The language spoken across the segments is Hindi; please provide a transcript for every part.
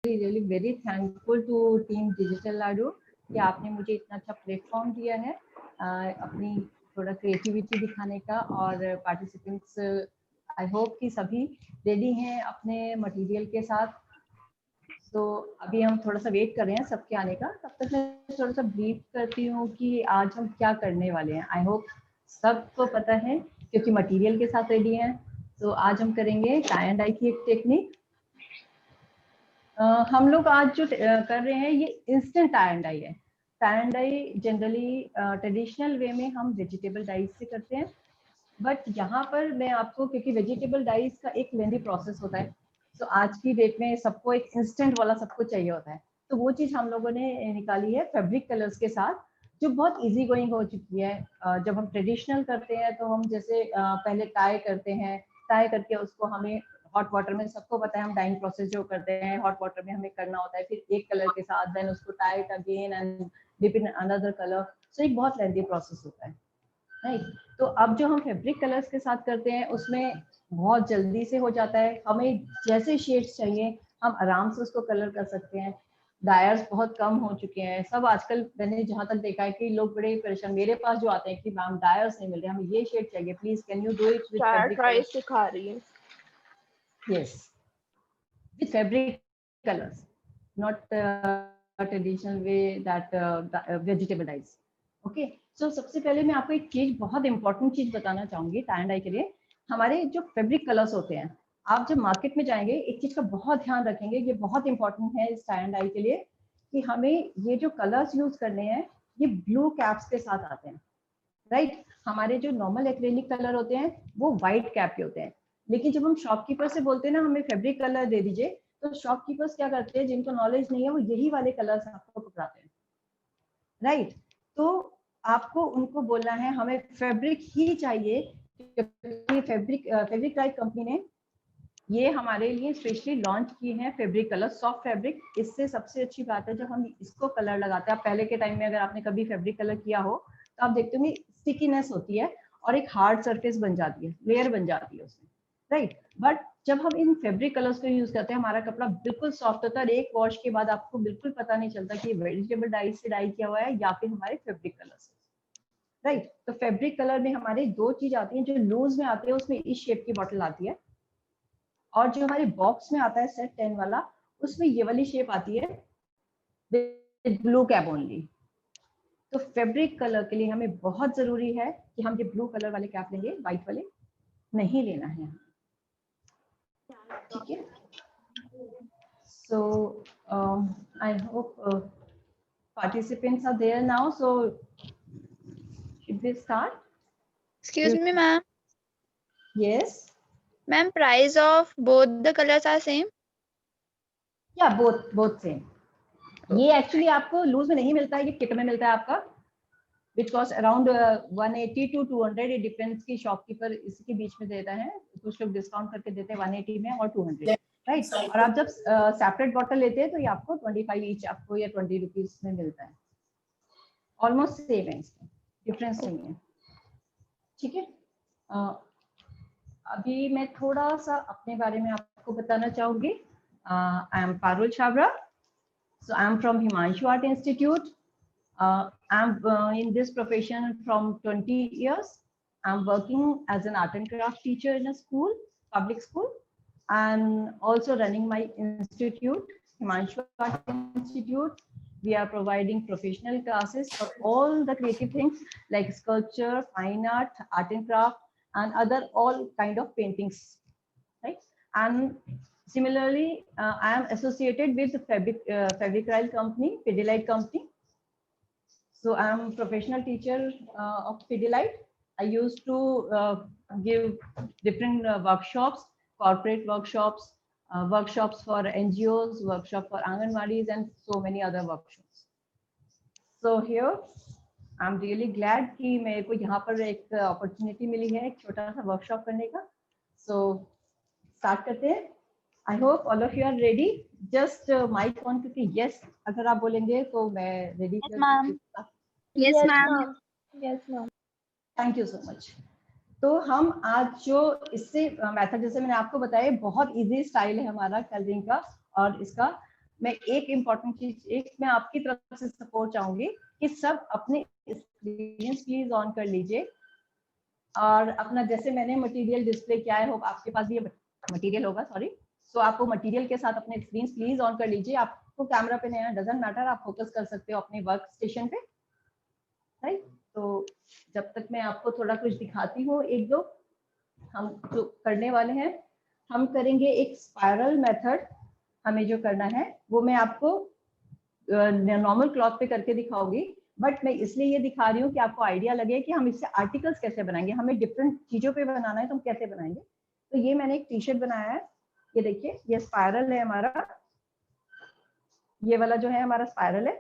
Really very thankful to team digital Laddu कि आपने मुझे इतना अच्छा प्लेटफॉर्म दिया है अपनी थोड़ा क्रिएटिविटी दिखाने का। और पार्टिसिपेंट्स आई होप कि सभी रेडी हैं अपने मटेरियल के साथ। तो अभी हम थोड़ा सा वेट कर रहे हैं सबके आने का। तब तक मैं थोड़ा सा ब्रीफ करती हूँ कि आज हम क्या करने वाले हैं। आई होप सबको पता है क्योंकि मटेरियल के साथ रेडी हैं। तो आज हम करेंगे टाई एंड डाई की एक टेक्निक। हम लोग आज जो कर रहे हैं ये इंस्टेंट टाई एंड डाई है। Tie and dye generally traditional way में हम वेजिटेबल डाइज से करते हैं, बट यहाँ पर मैं आपको, क्योंकि वेजिटेबल डाइज का एक लेंदी प्रोसेस होता है, तो आज की डेट में सबको एक इंस्टेंट वाला सबको चाहिए होता है। तो वो चीज़ हम लोगों ने निकाली है फैब्रिक कलर्स के साथ, जो बहुत इजी गोइंग हो चुकी है। जब हम ट्रेडिशनल करते हैं तो हम जैसे पहले टाई करते हैं, टाई करके उसको हमें हॉट वाटर में, सबको पता है हम डाइंग प्रोसेस जो करते हैं हॉट वाटर में हमें करना होता है, फिर एक कलर के साथ देन उसको tie again and dip in another colour. So एक बहुत लेंदी प्रोसेस होता है, राइट। तो अब जो हम फैब्रिक कलर्स के साथ करते हैं उसमें बहुत जल्दी से हो जाता है। हमें जैसे शेड्स चाहिए हम आराम से उसको कलर कर सकते हैं। डायर्स बहुत कम हो चुके हैं सब आजकल। मैंने जहाँ तक देखा है कि लोग बड़े परेशान मेरे पास जो आते हैं कि मैम डायर्स नहीं मिल रहे, हमें ये शेड चाहिए, please can you do it with fabric ट्राई सिखा रही है। Yes, with fabric colours, not traditional way that vegetable dyes. Okay, so सबसे पहले मैं आपको एक चीज, बहुत इंपॉर्टेंट चीज बताना चाहूंगी टाई एंड डाई के लिए। हमारे जो फैब्रिक कलर्स होते हैं, आप जब मार्केट में जाएंगे एक चीज का बहुत ध्यान रखेंगे, ये बहुत इंपॉर्टेंट है इस टाई एंड डाई के लिए, कि हमें ये जो कलर्स यूज करने हैं ये ब्लू कैप्स के साथ आते हैं, राइट। हमारे जो नॉर्मल एक्रेलिक कलर होते हैं वो व्हाइट कैप के होते हैं, लेकिन जब हम शॉपकीपर से बोलते हैं ना हमें फैब्रिक कलर दे दीजिए, तो शॉपकीपर्स क्या करते हैं, जिनको नॉलेज नहीं है वो यही वाले कलर्स आपको पकड़ाते हैं, राइट। तो आपको उनको बोलना है हमें फैब्रिक ही चाहिए, क्योंकि फैब्रिक राइट कंपनी ने ये हमारे लिए स्पेशली लॉन्च किए हैं फैब्रिक कलर, सॉफ्ट फैब्रिक। इससे सबसे अच्छी बात है जब हम इसको कलर लगाते हैं, आप पहले के टाइम में अगर आपने कभी फैब्रिक कलर किया हो तो आप देखते होंगे स्टिकीनेस होती है और एक हार्ड सरफेस बन जाती है, लेयर बन जाती है उसमें, राइट। बट जब हम इन फैब्रिक कलर्स को यूज करते हैं हमारा कपड़ा बिल्कुल सॉफ्ट होता है और एक वॉश के बाद आपको बिल्कुल पता नहीं चलता कि वेजिटेबल डाई से डाई किया हुआ है या फिर हमारे फैब्रिक कलर से, राइट। तो फैब्रिक कलर में हमारे दो चीज आती है, जो लूज में आती है उसमें इस शेप की बॉटल आती है, और जो हमारे बॉक्स में आता है सेट 10 वाला उसमें ये वाली शेप आती है विद ब्लू कैप ओनली। तो फैब्रिक कलर के लिए हमें बहुत जरूरी है कि हम ये ब्लू कलर वाले कैप लेंगे, व्हाइट वाले नहीं लेना है, ठीक है। So I hope participants are there now, so should we start? Excuse me, ma'am. Yes. Ma'am, price of both the colors are same? Yeah, both same. ये एक्चुअली आपको लूज में नहीं मिलता है, ये किट में मिलता है आपका, which cost around 180 to 200, it depends की शॉपकीपर इसके बीच में देता है, कुछ लोग डिस्काउंट करके देते हैं 180 में और 200, राइट। और आप जब सेपरेट बॉटल लेते हैं तो ये आपको 25 ईच आपको या 20 रुपीज में मिलता है, ऑलमोस्ट सेम है, इसमें डिफरेंस नहीं है, ठीक है। अभी मैं थोड़ा सा अपने बारे में आपको बताना चाहूंगी। I am Parul Chhabra, so I am from Himanshu Art Institute. I'm in this profession from 20 years. I'm working as an art and craft teacher in a school, public school, and also running my institute, Himanshu Art Institute. We are providing professional classes for all the creative things like sculpture, fine art, art and craft, and other all kind of paintings, right? And similarly, I am associated with Fabricrile company, Pidilite company. So I am professional teacher of Pidilite. I used to give different workshops, corporate workshops, workshops for NGOs, workshop for Anganwadis, and so many other workshops. So here, I'm really glad कि मेरे को यहाँ पर एक opportunity मिली है एक छोटा सा workshop करने का. So start करते हैं. I hope all of you are ready. Just mic on, क्योंकि yes अगर आप बोलेंगे तो मैं ready Yes, ma'am. Yes, Yes, ma'am. ma'am. Yes, ma'am. Thank you so much. तो हम आज जो इससे मेथड, जैसे मैंने आपको बताया, बहुत इजी स्टाइल है हमारा कलरिंग का और इसका, मैं एक इम्पॉर्टेंट चीज, एक मैं आपकी तरफ से सपोर्ट चाहूंगी कि सब अपने स्क्रीन प्लीज ऑन कर लीजिए और अपना, जैसे मैंने मटेरियल डिस्प्ले किया है, होप आपके पास भी ये मटेरियल होगा, सॉरी। सो आप वो मटेरियल के साथ अपने स्क्रीन प्लीज ऑन कर लीजिए। आपको कैमरा पे नहीं, डजंट मैटर, आप फोकस कर सकते हो अपने वर्क स्टेशन पे, राइट। तो जब तक मैं आपको थोड़ा कुछ दिखाती हूँ, एक दो हम जो करने वाले हैं, हम करेंगे एक स्पाइरल मेथड। हमें जो करना है वो मैं आपको नॉर्मल क्लॉथ पे करके दिखाऊंगी, बट मैं इसलिए ये दिखा रही हूँ कि आपको आइडिया लगे कि हम इससे आर्टिकल्स कैसे बनाएंगे। हमें डिफरेंट चीजों पे बनाना है तो हम कैसे बनाएंगे। तो ये मैंने एक टी शर्ट बनाया है, ये देखिए, ये स्पाइरल है हमारा, ये वाला जो है हमारा स्पाइरल है।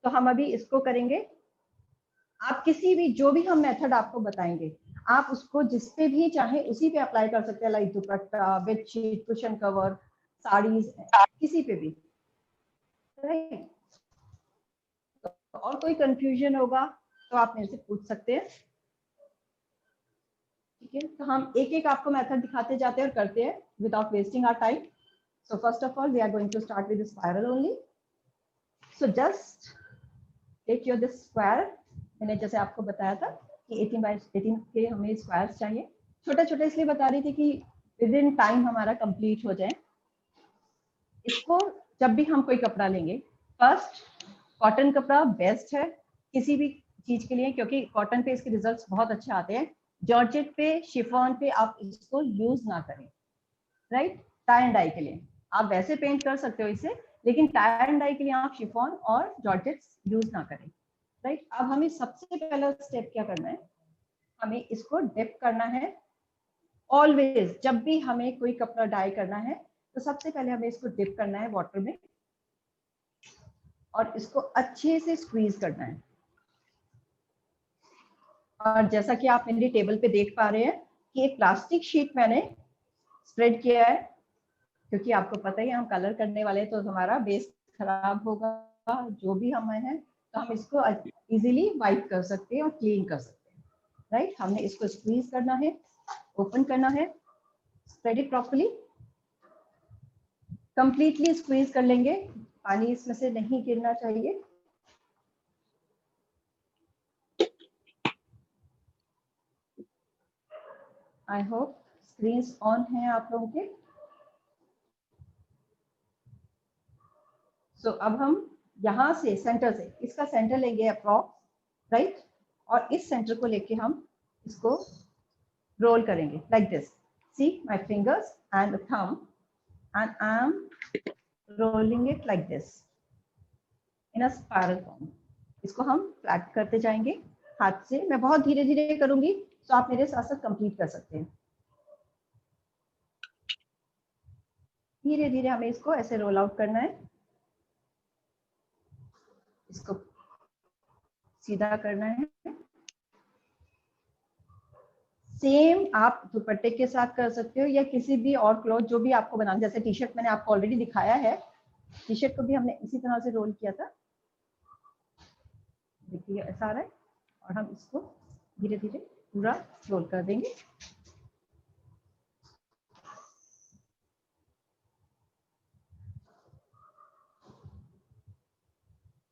तो हम अभी इसको करेंगे। आप किसी भी, जो भी हम मेथड आपको बताएंगे, आप उसको जिस पे भी चाहे उसी पे अप्लाई कर सकते हैं, लाइक दुपट्टा, बेडशीट, कुशन कवर, साड़ीज, किसी पे भी, राइट। और कोई कंफ्यूजन होगा तो आप मेरे से पूछ सकते हैं, ठीक है। तो हम एक एक आपको मेथड दिखाते जाते हैं और करते हैं without wasting our time. So first of all we are going to start with spiral only. So just take your this square. मैंने जैसे आपको बताया था कि 18 बाय 18 के हमें स्क्वायर्स चाहिए। छोटे छोटे इसलिए बता रही थी कि विद इन टाइम हमारा कंप्लीट हो जाए। इसको जब भी हम कोई कपड़ा लेंगे, फर्स्ट कॉटन कपड़ा बेस्ट है किसी भी चीज के लिए, क्योंकि कॉटन पे इसके रिजल्ट्स बहुत अच्छे आते हैं। जॉर्जेट पे, शिफॉन पे आप इसको यूज ना करें, राइट। टाई एंड डाई के लिए आप वैसे पेंट कर सकते हो इसे, लेकिन टाई एंड डाई के लिए आप शिफॉन और जॉर्जेट यूज ना करें, राइट। अब हमें सबसे पहला स्टेप क्या करना है, हमें इसको डिप करना है। ऑलवेज जब भी हमें कोई कपड़ा डाई करना है तो सबसे पहले हमें इसको डिप करना है वाटर में और इसको अच्छे से स्क्वीज करना है। और जैसा कि आप मेरी टेबल पे देख पा रहे हैं कि एक प्लास्टिक शीट मैंने स्प्रेड किया है, क्योंकि आपको पता ही है हम कलर करने वाले हैं तो हमारा बेस खराब होगा जो भी हम है, तो हम इसको इजीली वाइप कर सकते हैं और क्लीन कर सकते हैं, राइट। हमने इसको स्क्वीज करना है, ओपन करना है, spread it properly, completely squeeze कर लेंगे, पानी इसमें से नहीं गिरना चाहिए। आई होप स्क्रीन ऑन है आप लोगों के। सो अब हम यहाँ से सेंटर से इसका सेंटर लेंगे अप्रॉक्स, राइट। और इस सेंटर को लेके हम इसको रोल करेंगे like this. See my fingers and thumb and I am rolling it like this in a spiral form. इसको हम फ्लैट करते जाएंगे हाथ से। मैं बहुत धीरे धीरे करूंगी तो आप मेरे साथ साथ कंप्लीट कर सकते हैं। धीरे धीरे हमें इसको ऐसे रोल आउट करना है, इसको सीधा करना है। सेम आप दुपट्टे के साथ कर सकते हो या किसी भी और क्लॉथ जो भी आपको बनाना, जैसे टी शर्ट मैंने आपको ऑलरेडी दिखाया है, टी शर्ट को भी हमने इसी तरह से रोल किया था। देखिए ऐसा आ रहा है और हम इसको धीरे धीरे पूरा रोल कर देंगे।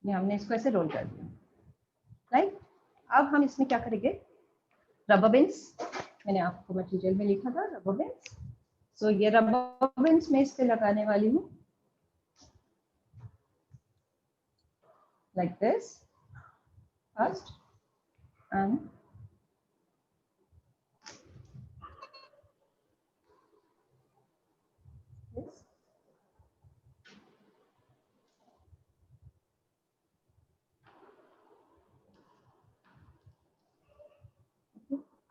ये हमने इसको ऐसे रोल कर दिया, राइट। अब हम इसमें क्या करेंगे, रबर बैंड्स, मैंने आपको मटेरियल में लिखा था रबर बैंड्स। सो ये रबर बैंड्स मैं इस पे लगाने वाली हूँ like this first and this.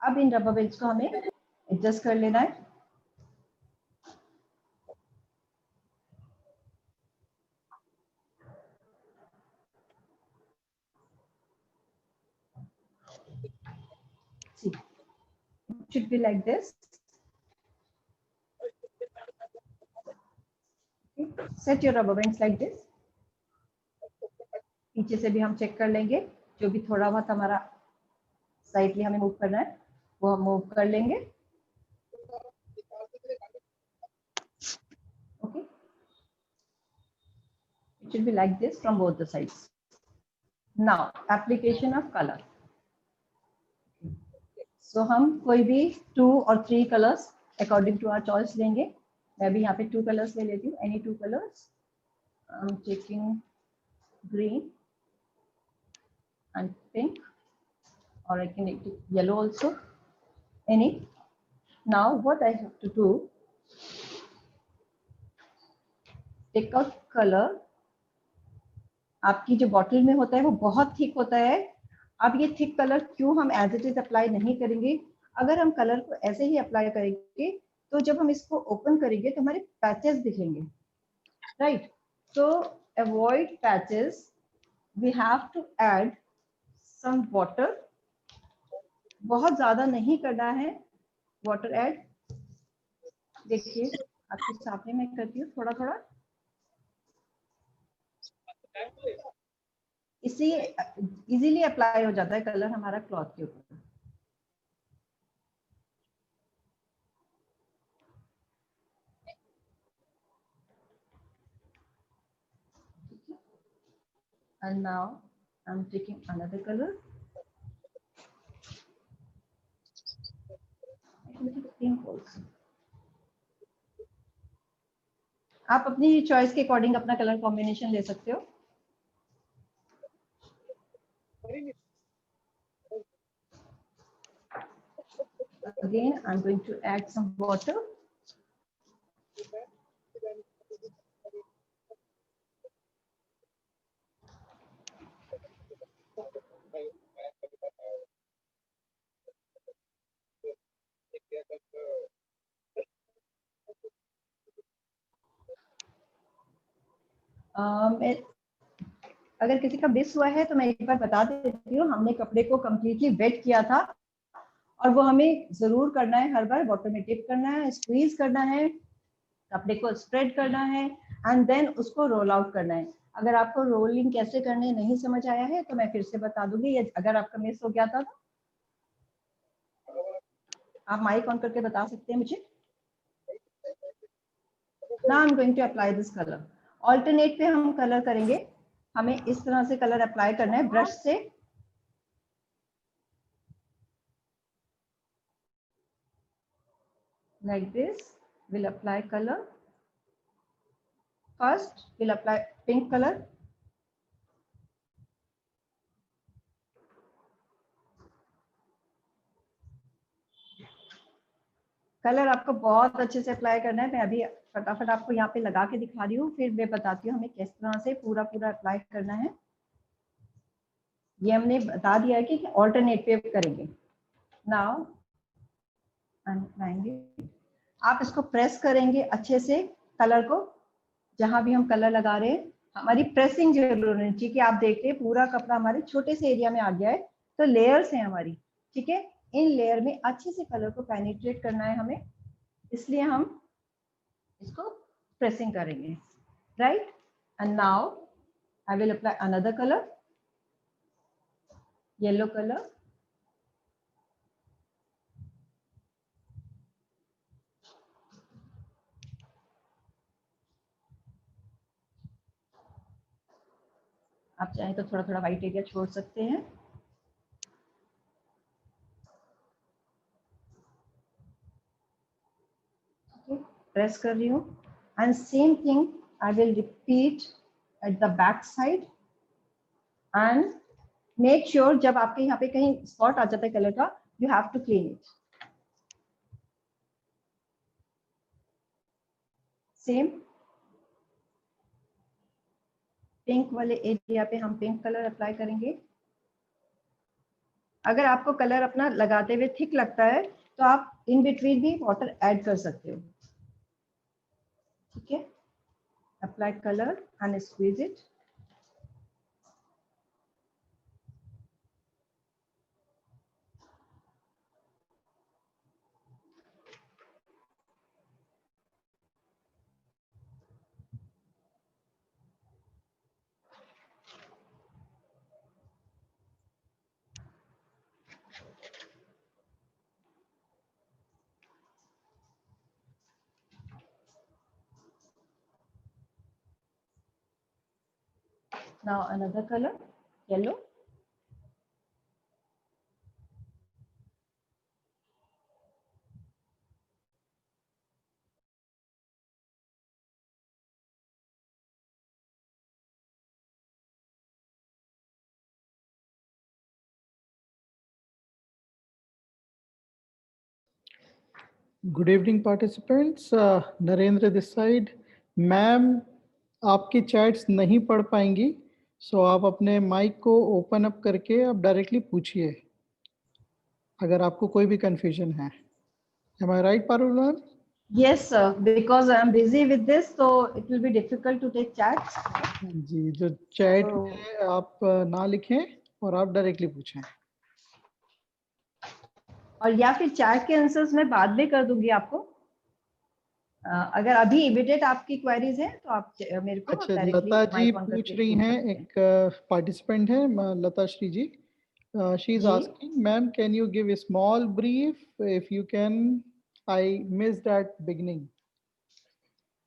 अब इन रबर बैंड्स को हमें एडजस्ट कर लेना है। See, it should be like this. Okay. Set your rubber bands like this. पीछे से भी हम चेक कर लेंगे, जो भी थोड़ा बहुत हमारा साइडली हमें मूव करना है वो हम मूव कर लेंगे। Okay, It should be like this from both the sides. Now, application of color. So हम कोई भी 2 or 3 colors according to our choice लेंगे. मैं भी यहाँ पे 2 colors ले लेती हूँ. Any 2 colors. I'm taking green and pink, or I can take yellow also. Any. Now what I have to do, take out color. आपकी जो बॉटल में होता है वो बहुत थिक होता है. अब ये थिक कलर क्यों हम एज इट इज अप्लाई नहीं करेंगे? अगर हम कलर को ऐसे ही अप्लाई करेंगे तो जब हम इसको ओपन करेंगे तो हमारे पैचेस दिखेंगे, राइट? तो avoid patches, we have to add some water. बहुत ज्यादा नहीं करना है वाटर ऐड. देखिए आपके सामने मैं करती हूँ थोड़ा थोड़ा. इससे इजीली अप्लाई हो जाता है कलर हमारा क्लॉथ के ऊपर. And now I'm taking another color. I can take pink also. आप अपनी चॉइस के अकॉर्डिंग अपना कलर कॉम्बिनेशन ले सकते हो. Again, I'm going to add some water. अगर किसी का मिस हुआ है तो मैं एक बार बता देती हूँ. हमने कपड़े को कम्प्लीटली वेट किया था और वो हमें जरूर करना है. हर बार बॉटल में डिप करना है, स्क्वीज करना है, कपड़े को स्प्रेड करना है एंड देन उसको रोल आउट करना है. अगर आपको रोलिंग कैसे करने नहीं समझ आया है तो मैं फिर से बता दूंगी. अगर आपका मिस हो गया था तो आप माइक ऑन करके बता सकते हैं मुझे. Now I'm going to apply this color. Alternate पे हम कलर करेंगे. हमें इस तरह से कलर अप्लाई करना है ब्रश से. Like this, we'll apply color. First, we'll apply pink color. Colour आपको बहुत अच्छे से अप्लाई करना है. मैं अभी फटाफट आपको यहाँ पे लगा के दिखा रही हूँ, फिर मैं बताती हूँ हमें किस तरह से पूरा पूरा अप्लाई करना है. ये हमने बता दिया है कि ऑल्टरनेट पे करेंगे. Now I am applying. आप इसको प्रेस करेंगे अच्छे से कलर को. जहां भी हम कलर लगा रहे हैं हमारी प्रेसिंग जरूर होनी चाहिए कि आप देखिए पूरा कपड़ा हमारे छोटे से एरिया में आ गया है. तो लेयर्स हैं हमारी, ठीक है. इन लेयर में अच्छे से कलर को पेनिट्रेट करना है हमें, इसलिए हम इसको प्रेसिंग करेंगे, right. And now I will apply another colour, yellow colour. आप चाहें तो थोड़ा थोड़ा व्हाइट एरिया छोड़ सकते हैं. प्रेस कर रही हूँ and same thing I will repeat at the back side. And make sure जब आपके यहाँ पे कहीं स्पॉट आ जाता है कलर का, you have to clean it. Same pink वाले एरिया पे हम पिंक कलर अप्लाई करेंगे. अगर आपको कलर अपना लगाते हुए थिक लगता है तो आप इन बिटवीन भी वाटर ऐड कर सकते हो, ठीक है. Apply colour and squeeze it. now another color, yellow. Good evening participants, Narendra this side. Ma'am आपकी चैट्स नहीं पढ़ पाएंगी, सो आप अपने माइक को ओपन अप करके आप डायरेक्टली पूछिए अगर आपको कोई भी कंफ्यूजन है। Am I right, Parul ma'am? Yes, sir. Because I am busy with this, so it will be difficult to take chats. जी, जो चैट तो- में आप ना लिखें और आप डायरेक्टली पूछें। और या फिर चैट के आंसर्स मैं बाद में कर दूंगी आपको। अगर अभी इमीडिएट आपकी क्वेरीज हैं तो आप मेरे को अच्छा, directly Lata ji mic on पूछ करके रही पूछ हैं, सकते हैं। एक पार्टिसिपेंट है Lata Shri ji. She is ji. Asking, ma'am can you give a small brief if you can? I missed at beginning.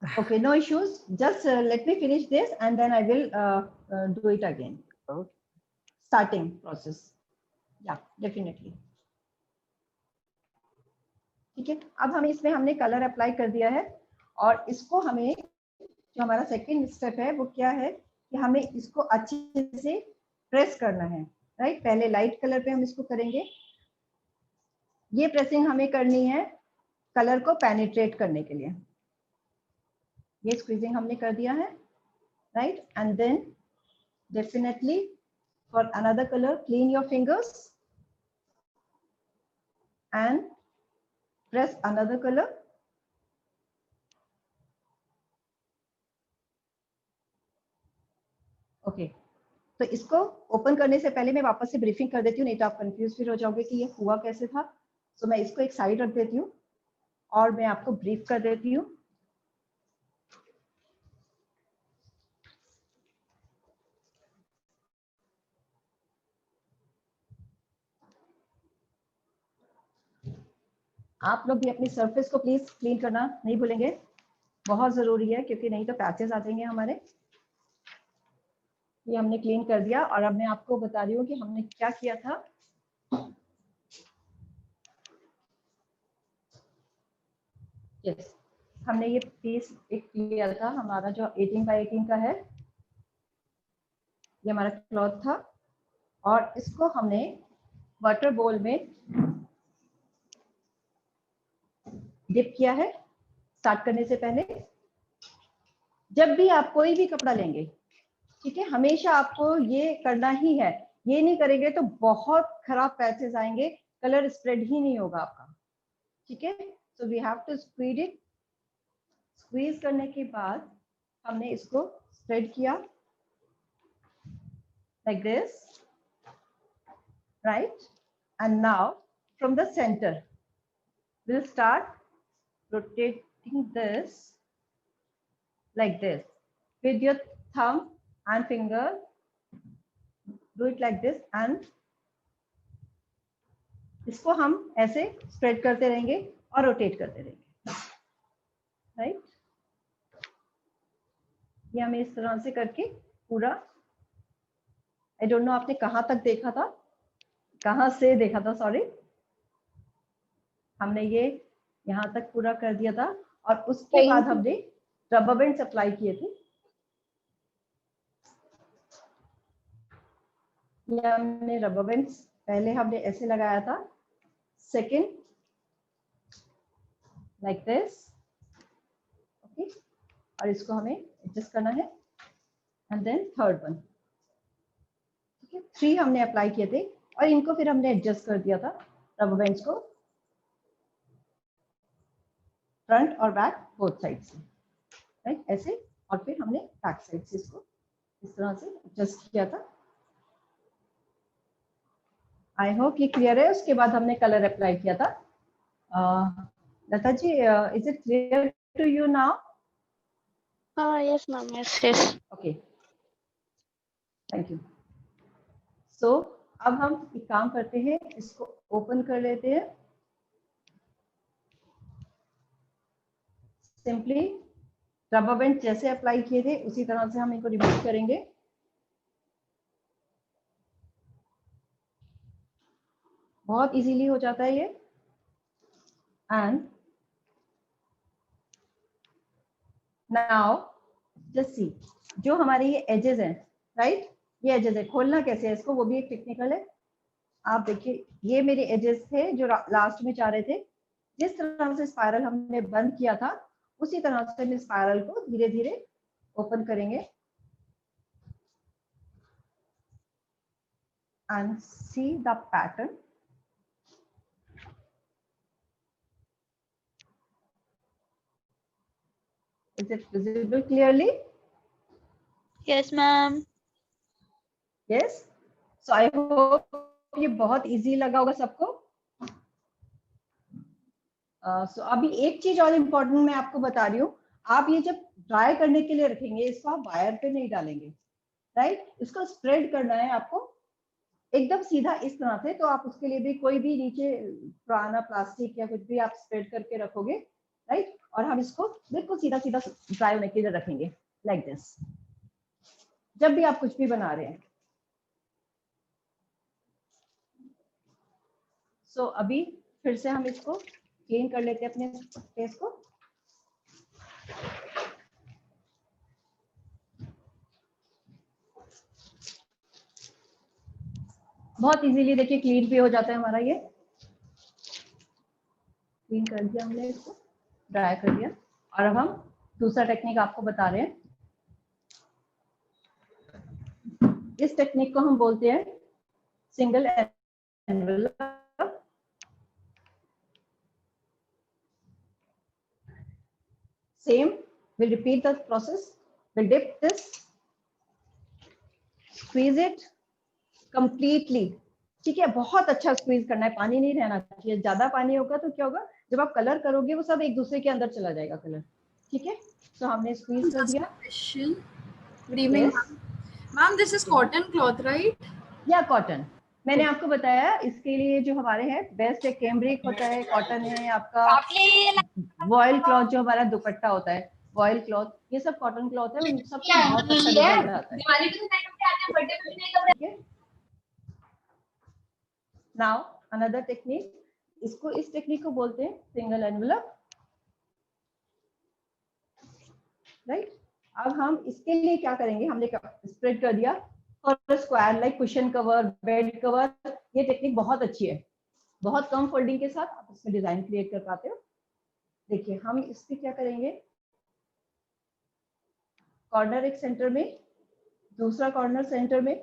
Okay, no issues. Just let me finish this and then I will do it again. Okay. Starting process. Yeah, definitely. ठीक है, अब हमें इसमें हमने कलर अप्लाई कर दिया है और इसको हमें जो हमारा सेकेंड स्टेप है वो क्या है कि हमें इसको अच्छे से प्रेस करना है, राइट। पहले लाइट कलर पे हम इसको करेंगे। ये प्रेसिंग हमें करनी है कलर को पेनिट्रेट करने के लिए। ये स्क्वीजिंग हमने कर दिया है, right. And then definitely for another colour clean your fingers and press another colour. Okay, तो इसको ओपन करने से पहले मैं वापस से ब्रीफिंग कर देती हूँ, नहीं तो आप कंफ्यूज फिर हो जाओगे कि ये हुआ कैसे था। तो मैं इसको एक साइड रख देती हूँ और मैं आपको ब्रीफ कर देती हूँ। आप लोग भी अपनी सरफेस को प्लीज क्लीन करना नहीं भूलेंगे, बहुत जरूरी है, क्योंकि नहीं तो पैचेस आ जाएंगे हमारे। ये हमने क्लीन कर दिया और अब मैं आपको बता रही हूँ कि हमने क्या किया था। यस, हमने ये पीस एक लिया था हमारा जो 18 बाय 18 का है, ये हमारा क्लॉथ था और इसको हमने वाटर बोल में डिप किया है। स्टार्ट करने से पहले जब भी आप कोई भी कपड़ा लेंगे, ठीक है, हमेशा आपको ये करना ही है। ये नहीं करेंगे तो बहुत खराब पैचेस आएंगे, कलर स्प्रेड ही नहीं होगा आपका, ठीक है। So we have to squeeze it. Squeeze करने के बाद हमने इसको स्प्रेड किया like this, right? And now from the center we'll start rotating this like this with your thumb and finger. Do it like this and इसको हम ऐसे स्प्रेड करते रहेंगे और रोटेट करते रहेंगे, राइट। ये हमें इस तरह से करके पूरा, आई डोंट नो आपने कहाँ तक देखा था, कहाँ से देखा था, सॉरी। हमने ये यहाँ तक पूरा कर दिया था और उसके बाद हमने रबर बैंड्स अप्लाई किए थे। ये हमने रबर बैंड्स पहले हमने ऐसे लगाया था, सेकंड लाइक दिस, ओके, और इसको हमें एडजस्ट करना है एंड देन थर्ड वन, ठीक है। 3 हमने अप्लाई किए थे और इनको फिर हमने एडजस्ट कर दिया था रबर बैंड्स को, फ्रंट और बैक बोथ साइड से, राइट, ऐसे। और फिर हमने बैक साइड से इसको इस तरह से एडजस्ट किया था। आई होप ये क्लियर है। उसके बाद हमने कलर अप्लाई किया था। Lata ji, is it clear to you now? Yes, ma'am. Yes. Okay, thank you. So अब हम एक काम करते हैं, इसको ओपन कर लेते हैं। सिंपली रबर बैंड जैसे अप्लाई किए थे उसी तरह से हम इनको रिमूव करेंगे। बहुत इजीली हो जाता है ये। एंड नाउ जस्ट सी, जो हमारे ये एजेस हैं, राइट, ये एजेस है, खोलना कैसे है इसको, वो भी एक टेक्निकल है। आप देखिए, ये मेरे एजेस थे जो लास्ट में चाह रहे थे। जिस तरह से स्पाइरल हमने बंद किया था, उसी तरह से हम स्पाइरल को धीरे धीरे ओपन करेंगे and see the pattern. Is it visible clearly? Yes, ma'am. Yes. So I hope ये बहुत इजी लगा होगा सबको। So अभी एक चीज और इम्पोर्टेंट मैं आपको बता रही हूँ, आप ये जब ड्राई करने के लिए रखेंगे, इसको आप वायर पे नहीं डालेंगे, राइट, इसको स्प्रेड करना है आपको एकदम सीधा इस तरह से। तो आप उसके लिए भी कोई भी नीचे पुराना प्लास्टिक या कुछ भी आप स्प्रेड करके रखोगे, राइट, और हम इसको बिल्कुल सीधा सीधा ड्राई होने के लिए रखेंगे लाइक दिस, जब भी आप कुछ भी बना रहे हैं। सो अभी फिर से हम इसको क्लीन कर लेते हैं अपने फेस को। बहुत इजीली देखिए क्लीन भी हो जाता है हमारा ये। क्लीन कर दिया हमने, इसको ड्राई कर दिया, और अब हम दूसरा टेक्निक आपको बता रहे हैं। इस टेक्निक को हम बोलते हैं single envelope. Same, we'll repeat the process. We'll dip this, squeeze it completely. ठीक है, बहुत अच्छा स्क्वीज करना है, पानी नहीं रहना चाहिए। ज्यादा पानी होगा तो क्या होगा, जब आप कलर करोगे वो सब एक दूसरे के अंदर चला जाएगा कलर। ठीक है, तो हमने स्क्वीज कर दिया। Question. Good evening, Yes. ma'am. This is cotton cloth, right? या कॉटन, मैंने आपको बताया इसके लिए जो हमारे हैं बेस्ट है कैम्ब्रिक होता है, कॉटन है आपका, वॉयल क्लॉथ जो हमारा दुपट्टा होता है, वॉयल क्लॉथ, ये सब कॉटन क्लॉथ है, उन सब का बहुत अच्छा रिजल्ट आता है। नाउ अनदर टेक्निक, इसको इस टेक्निक को बोलते हैं सिंगल एनवेलप, राइट। अब हम इसके लिए क्या करेंगे, हमने स्प्रेड कर दिया और square like cushion cover, bed cover, ये टेक्निक बहुत अच्छी है, बहुत कम फोल्डिंग के साथ आप इसमें डिजाइन क्रिएट कर पाते हो। देखिए हम इसके क्या करेंगे, कॉर्नर एक सेंटर में, दूसरा कॉर्नर सेंटर में,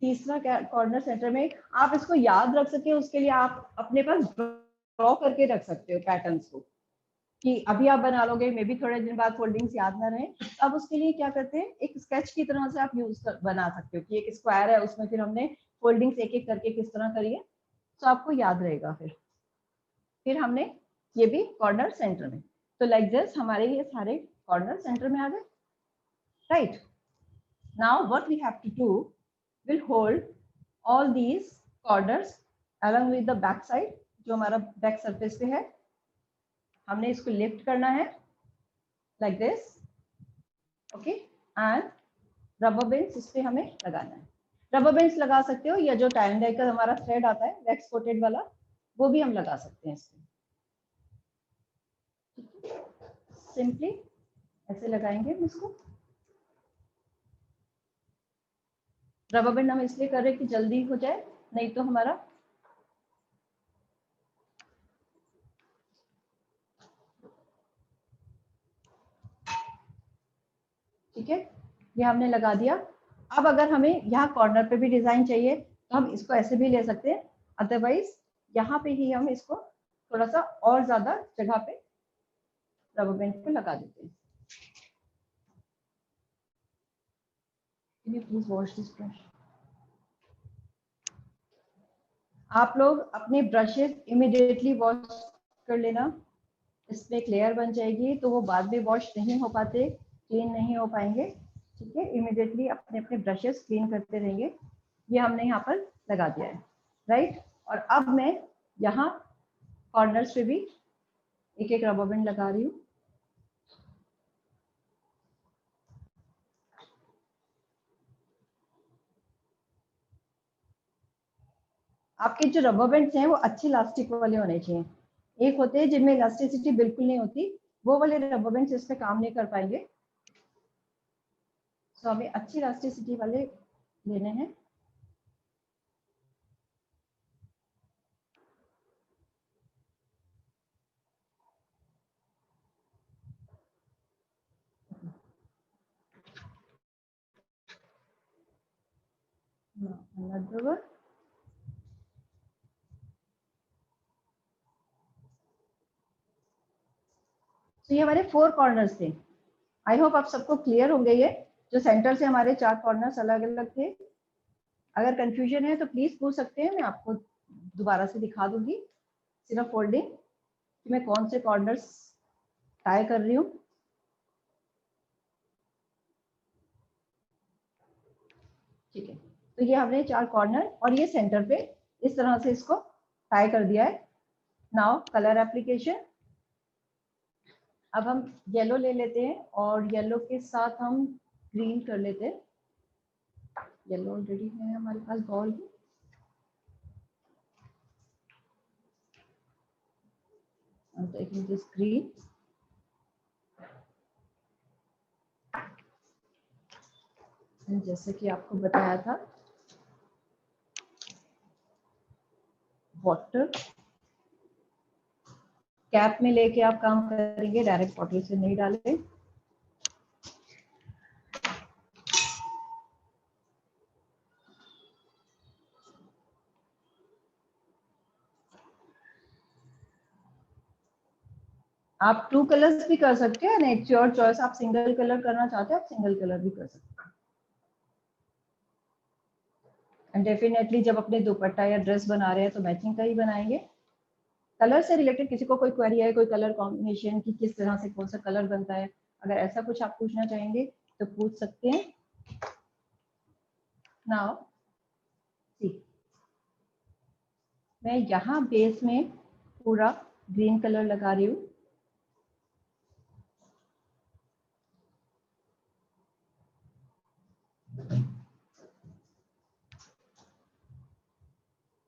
तीसरा कॉर्नर सेंटर में। आप इसको याद रख सके उसके लिए आप अपने पास ड्रॉ करके रख सकते हो पैटर्न्स को, कि अभी आप बना लोगे, मे बी थोड़े दिन बाद फोल्डिंग्स याद ना रहे। अब उसके लिए क्या करते हैं, एक स्केच की तरह से आप बना सकते हो कि एक स्क्वायर है, उसमें फिर हमने फोल्डिंग्स एक एक करके किस तरह करी है, तो आपको याद रहेगा। फिर हमने ये भी कॉर्नर सेंटर में, तो लाइक दिस हमारे ये सारे कॉर्नर सेंटर में आ गए, right. Now what we have to do, will hold all these corners along with the back side, जो हमारा बैक सरफेस पे है, हमने इसको लिफ्ट करना है like this, okay, and rubber bands इस पे हमें लगाना है। रबर बैंड्स लगा सकते हो, या जो टाइम डाई का हमारा थ्रेड आता है वैक्स कोटेड वाला, वो भी हम लगा सकते हैं इसमें। सिंपली ऐसे लगाएंगे हम इसको। रबर बैंड हम इसलिए कर रहे हैं कि जल्दी हो जाए, नहीं तो हमारा ठीक है, ये हमने लगा दिया। अब अगर हमें यहाँ कॉर्नर पे भी डिजाइन चाहिए तो हम इसको ऐसे भी ले सकते हैं, अदरवाइज यहाँ पे ही हम इसको थोड़ा सा और ज्यादा जगह पे रबर बैंड पे लगा देते हैं। Can you please wash this brush? आप लोग अपने ब्रशेस इमिडिएटली वॉश कर लेना, इसमें एक लेयर बन जाएगी तो वो बाद में वॉश नहीं हो पाते, क्लीन नहीं हो पाएंगे। ठीक है, इमिडिएटली अपने अपने ब्रशेस क्लीन करते रहेंगे। ये हमने यहाँ पर लगा दिया है, राइट। और अब मैं यहाँ कॉर्नर्स पे भी एक एक रबर बैंड लगा रही हूँ। आपके जो रबर बैंड्स हैं वो अच्छे इलास्टिक वाले होने चाहिए। एक होते हैं जिनमें इलास्टिसिटी बिल्कुल नहीं होती, वो वाले रबर बैंड्स इस पे काम नहीं कर पाएंगे। तो हमें अच्छी इलास्टिसिटी वाले लेने हैं। another one. तो ये हमारे 4 कॉर्नर्स थे। आई होप आप सबको क्लियर होंगे। ये जो सेंटर से हमारे 4 कॉर्नर्स अलग अलग थे। अगर कंफ्यूजन है तो प्लीज पूछ सकते हैं, मैं आपको दोबारा से दिखा दूंगी सिर्फ फोल्डिंग कि मैं कौन से कॉर्नर्स टाई कर रही हूँ। ठीक है, तो ये हमने 4 कॉर्नर और ये सेंटर पे इस तरह से इसको टाई कर दिया है। Now colour application. अब हम येलो ले लेते हैं और येलो के साथ हम ग्रीन कर लेते हैं। येलो ऑलरेडी है हमारे पास ball. I'm taking this green. जैसे कि आपको बताया था, वाटर कैप में लेके आप काम करेंगे, डायरेक्ट बॉटल से नहीं डालें। आप 2 कलर्स भी कर सकते हैं, इट्स योर चॉइस। आप सिंगल कलर करना चाहते हैं आप सिंगल कलर भी कर सकते हैं। एंड डेफिनेटली जब अपने दुपट्टा या ड्रेस बना रहे हैं तो मैचिंग का ही बनाएंगे। कलर से रिलेटेड किसी को कोई क्वेरी है, कोई कलर कॉम्बिनेशन की किस तरह से कौन सा कलर बनता है, अगर ऐसा कुछ आप पूछना चाहेंगे तो पूछ सकते हैं। नाउ सी, मैं यहाँ बेस में पूरा ग्रीन कलर लगा रही हूँ।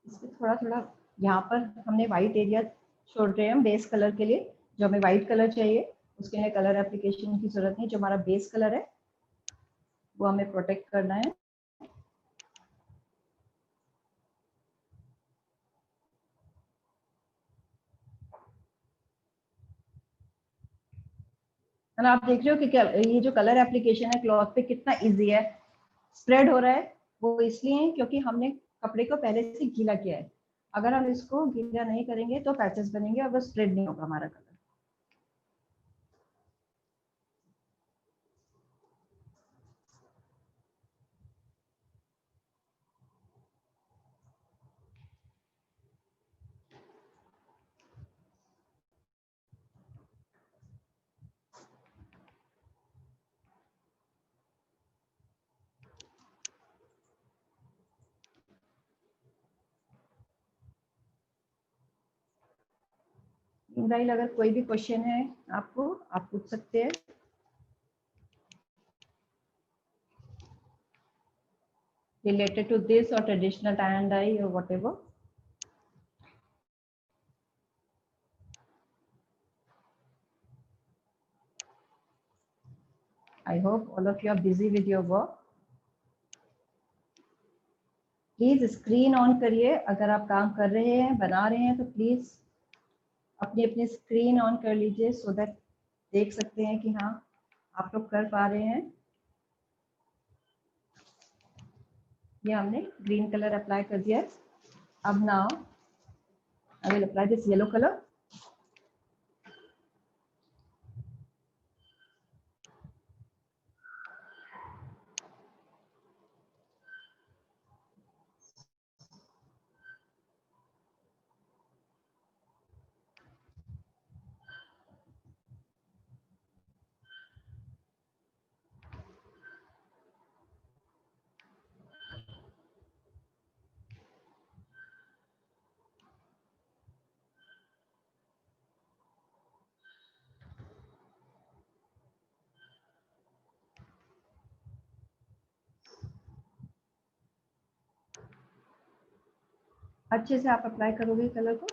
इसमें थोड़ा थोड़ा यहाँ पर हमने व्हाइट एरिया छोड़ रहे हैं हम बेस कलर के लिए। जो हमें व्हाइट कलर चाहिए उसके लिए कलर एप्लीकेशन की जरूरत नहीं। जो हमारा बेस कलर है वो हमें प्रोटेक्ट करना है। और आप देख रहे हो कि क्या ये जो कलर एप्लीकेशन है क्लॉथ पे कितना इजी है, स्प्रेड हो रहा है। वो इसलिए क्योंकि हमने कपड़े को पहले से गीला किया है। अगर हम इसको गीला नहीं करेंगे तो पैचेस बनेंगे और वो स्प्रेड नहीं होगा हमारा कलर। इमराइल, अगर कोई भी क्वेश्चन है आपको, आप पूछ सकते हैं। Related to this or traditional tie and dye or whatever. I hope all of you are busy with your work. Please screen on करिए। अगर आप काम कर रहे हैं, बना रहे हैं तो प्लीज अपनी अपनी स्क्रीन ऑन कर लीजिए सो दैट देख सकते हैं कि हाँ आप लोग कर पा रहे हैं। ये हमने ग्रीन कलर अप्लाई कर दिया है। अब now I will apply this yellow colour. अच्छे से आप अप्लाई करोगे कलर को,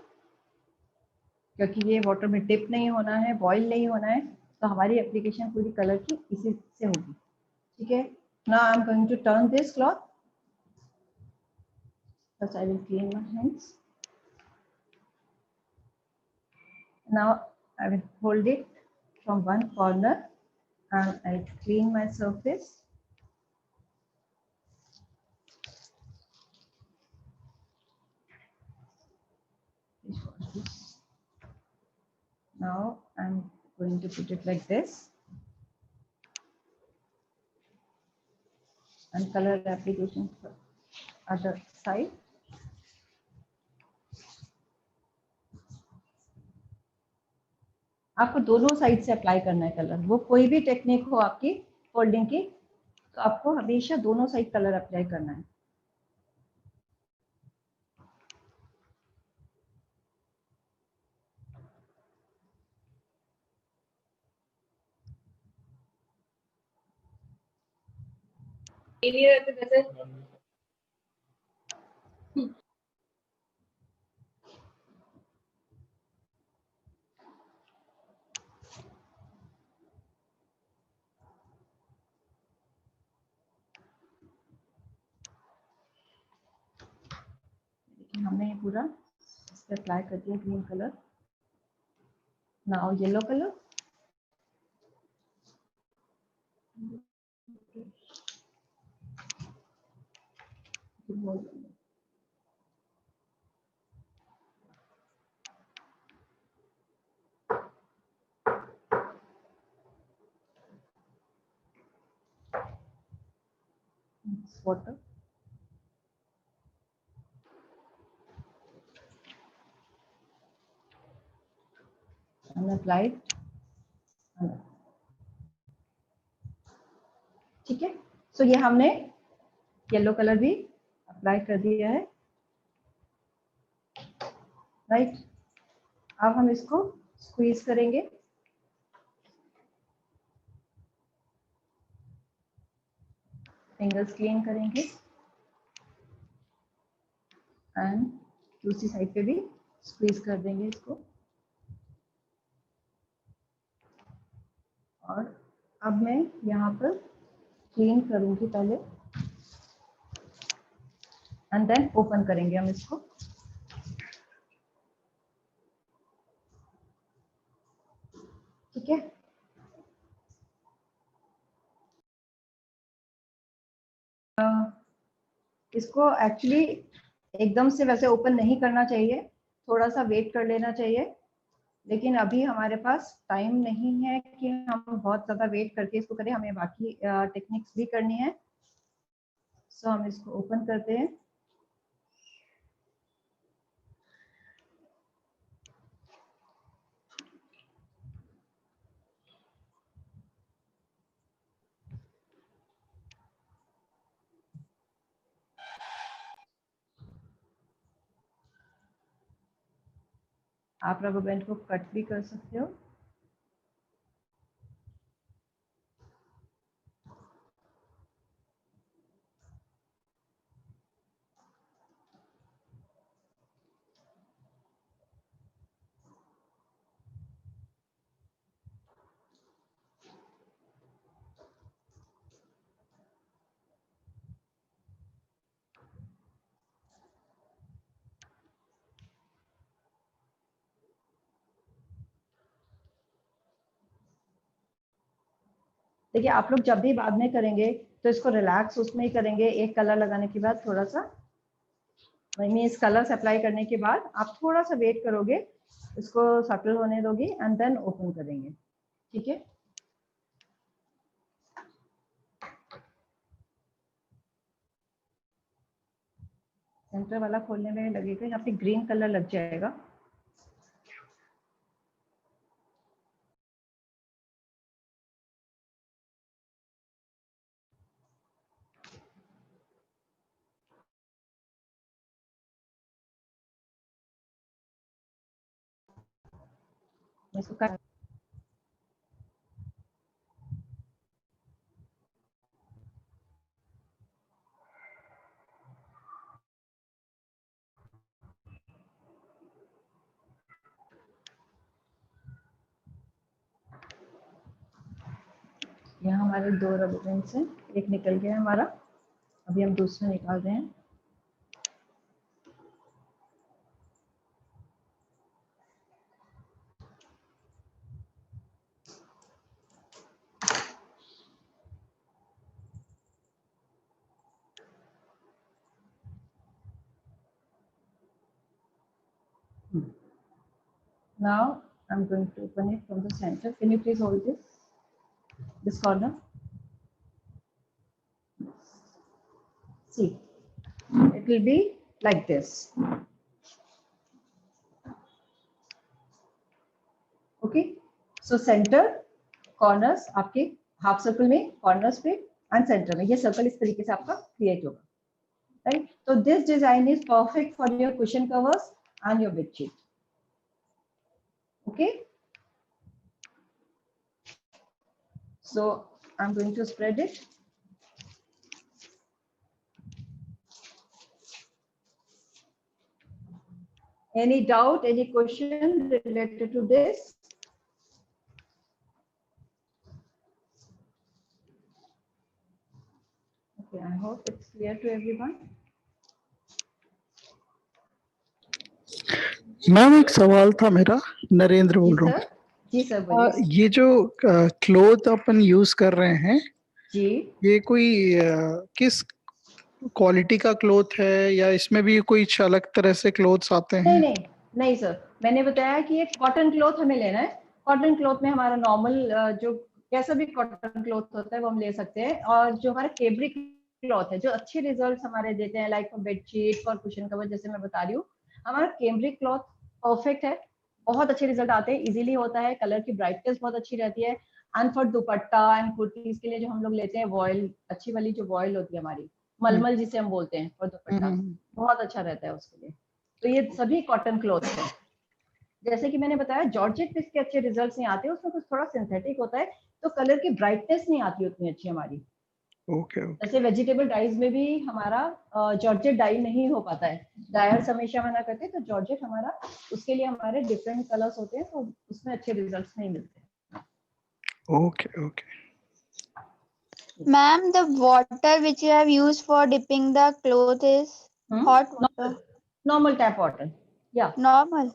क्योंकि ये वाटर में डिप नहीं होना है, बॉईल नहीं होना है, तो हमारी एप्लीकेशन पूरी कलर की इसी से होगी। ठीक है, now I am going to turn this cloth. First I will clean my hands. Now I will hold it from one corner and I'll clean my surface. Now I'm going to put it like this and color application for other side. आपको दोनों साइड से अप्लाई करना है कलर, वो कोई भी टेक्निक हो आपकी फोल्डिंग की, तो आपको हमेशा दोनों साइड कलर अप्लाई करना है। हमने ये पूरा इस पे अप्लाई कर दिया green colour. Now yellow colour, water, and applied. ठीक है, सो ये हमने येलो कलर भी अप्लाई कर दिया है, राइट। अब हम इसको स्क्वीज करेंगे। फिंगर्स क्लीन करेंगे एंड दूसरी साइड पे भी स्क्वीज कर देंगे इसको। और अब मैं यहाँ पर क्लीन करूंगी पहले एंड देन ओपन करेंगे हम इसको। ठीक है, इसको एक्चुअली एकदम से वैसे ओपन नहीं करना चाहिए, थोड़ा सा वेट कर लेना चाहिए, लेकिन अभी हमारे पास टाइम नहीं है कि हम बहुत ज़्यादा वेट करके इसको करें, हमें बाकी टेक्निक्स भी करनी है। सो हम इसको ओपन करते हैं। आप रबर बैंड को कट भी कर सकते हो। देखिए, आप लोग जब भी बाद में करेंगे तो इसको रिलैक्स उसमें ही करेंगे। एक कलर लगाने के बाद थोड़ा सा मीन्स कलर्स अप्लाई करने के बाद आप थोड़ा सा वेट करोगे, इसको सटल होने दोगे एंड देन ओपन करेंगे। ठीक है, सेंटर वाला खोलने में लगेगा, यहाँ पे ग्रीन कलर लग जाएगा। इसको कर यहाँ हमारे 2 रबर बैंड्स हैं, एक निकल गया हमारा, अभी हम दूसरा निकाल रहे हैं। Now I'm going to open it from the center. Can you please hold this corner? See, it will be like this. Okay, so center, corners आपके हाफ सर्कल में, corners पे and center में, ये सर्कल इस तरीके से आपका क्रिएट होगा, right? So this design is perfect for your cushion covers and your bed sheet. Okay, so I'm going to spread it. Any doubt, any question related to this? Okay, I hope it's clear to everyone. Ma'am एक सवाल था मेरा, नरेंद्र बोल रहा हूँ। जी सर बोलिए। ये जो क्लोथ अपन यूज कर रहे हैं जी, ये कोई किस क्वालिटी का क्लोथ है या इसमें भी कोई अलग तरह से क्लोथ्स आते हैं? नहीं सर, मैंने बताया कि ये कॉटन क्लॉथ हमें लेना है। कॉटन क्लॉथ में हमारा नॉर्मल जो कैसा भी कॉटन क्लॉथ होता है वो हम ले सकते हैं, और जो हमारा फैब्रिक क्लॉथ है जो अच्छे रिजल्ट हमारे देते हैं, like for bedsheet, for cushion cover, जैसे मैं बता रही हूँ, हमारा कैमरिक क्लॉथ परफेक्ट है, बहुत अच्छे रिजल्ट आते हैं, इजीली होता है, कलर की ब्राइटनेस बहुत अच्छी रहती है। And for dupatta and kurtis के लिए जो हम लोग लेते हैं वॉयल, अच्छी वाली जो वॉयल होती है हमारी, मलमल जिसे हम बोलते हैं, फॉर दुपट्टा बहुत अच्छा रहता है उसके लिए। तो ये सभी कॉटन क्लॉथ है। जैसे कि मैंने बताया जॉर्जेट पे इसके अच्छे रिजल्ट्स नहीं आते, उसमें कुछ थोड़ा सिंथेटिक होता है, तो कलर की ब्राइटनेस नहीं आती उतनी अच्छी हमारी। ओके। जैसे वेजिटेबल डाइज में भी हमारा जॉर्जेट डाई नहीं हो पाता है, डायर्स हमेशा मना करते हैं, तो जॉर्जेट हमारा, उसके लिए हमारे डिफरेंट कलर्स होते हैं, तो उसमें अच्छे रिजल्ट्स नहीं मिलते। Okay okay. Ma'am, the water which you have used for dipping the cloth is hot water. Normal tap water, या Normal.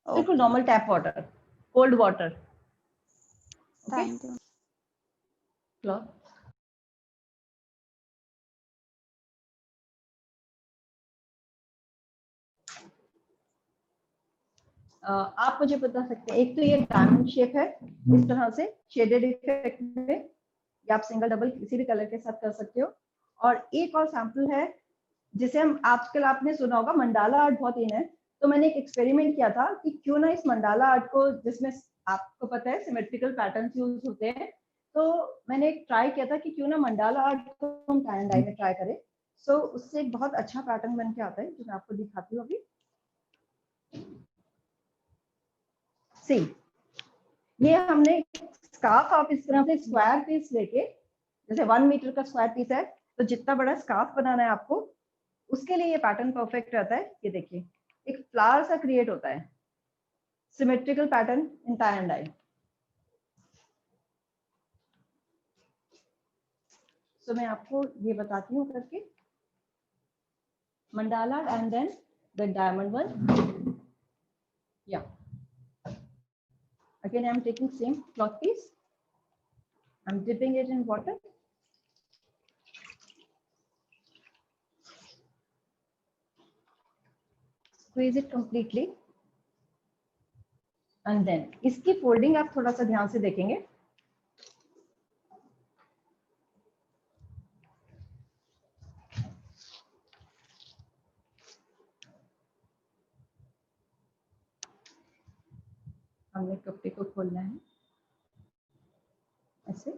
बिल्कुल normal tap water, cold water. Thank you. आप मुझे बता सकते हैं, एक तो ये डायमंड शेप है इस तरह से शेडेड इफेक्ट में, या आप सिंगल डबल किसी भी कलर के साथ कर सकते हो, और एक और सैंपल है जिसे हम आजकल आपने सुना होगा, मंडाला आर्ट बहुत इन है, तो मैंने एक एक्सपेरिमेंट किया था कि क्यों ना इस मंडाला आर्ट को, जिसमें आपको पता है सिमेट्रिकल पैटर्न्स यूज होते हैं, तो मैंने एक ट्राई किया था कि क्यों ना मंडाला आर्ट को हम टाई एंड डाई में ट्राई करें। सो उससे एक बहुत अच्छा पैटर्न बन के आता है, जो मैं आपको दिखाती हूँ अभी। सी, ये हमने स्कार्फ, आप इस तरह से स्क्वायर पीस लेके, जैसे 1 मीटर का स्क्वायर पीस है, तो जितना बड़ा स्कार्फ बनाना है आपको, उसके लिए ये पैटर्न परफेक्ट रहता है। ये देखिए एक फ्लावर सा क्रिएट होता है, symmetrical pattern in tie and dye. So मैं आपको ये बताती हूँ करके, mandala and then the diamond one. या again I am taking same cloth piece, I am dipping it in water, squeeze it completely, and then इसकी फोल्डिंग आप थोड़ा सा ध्यान से देखेंगे, हमने कपड़े को खोलना है ऐसे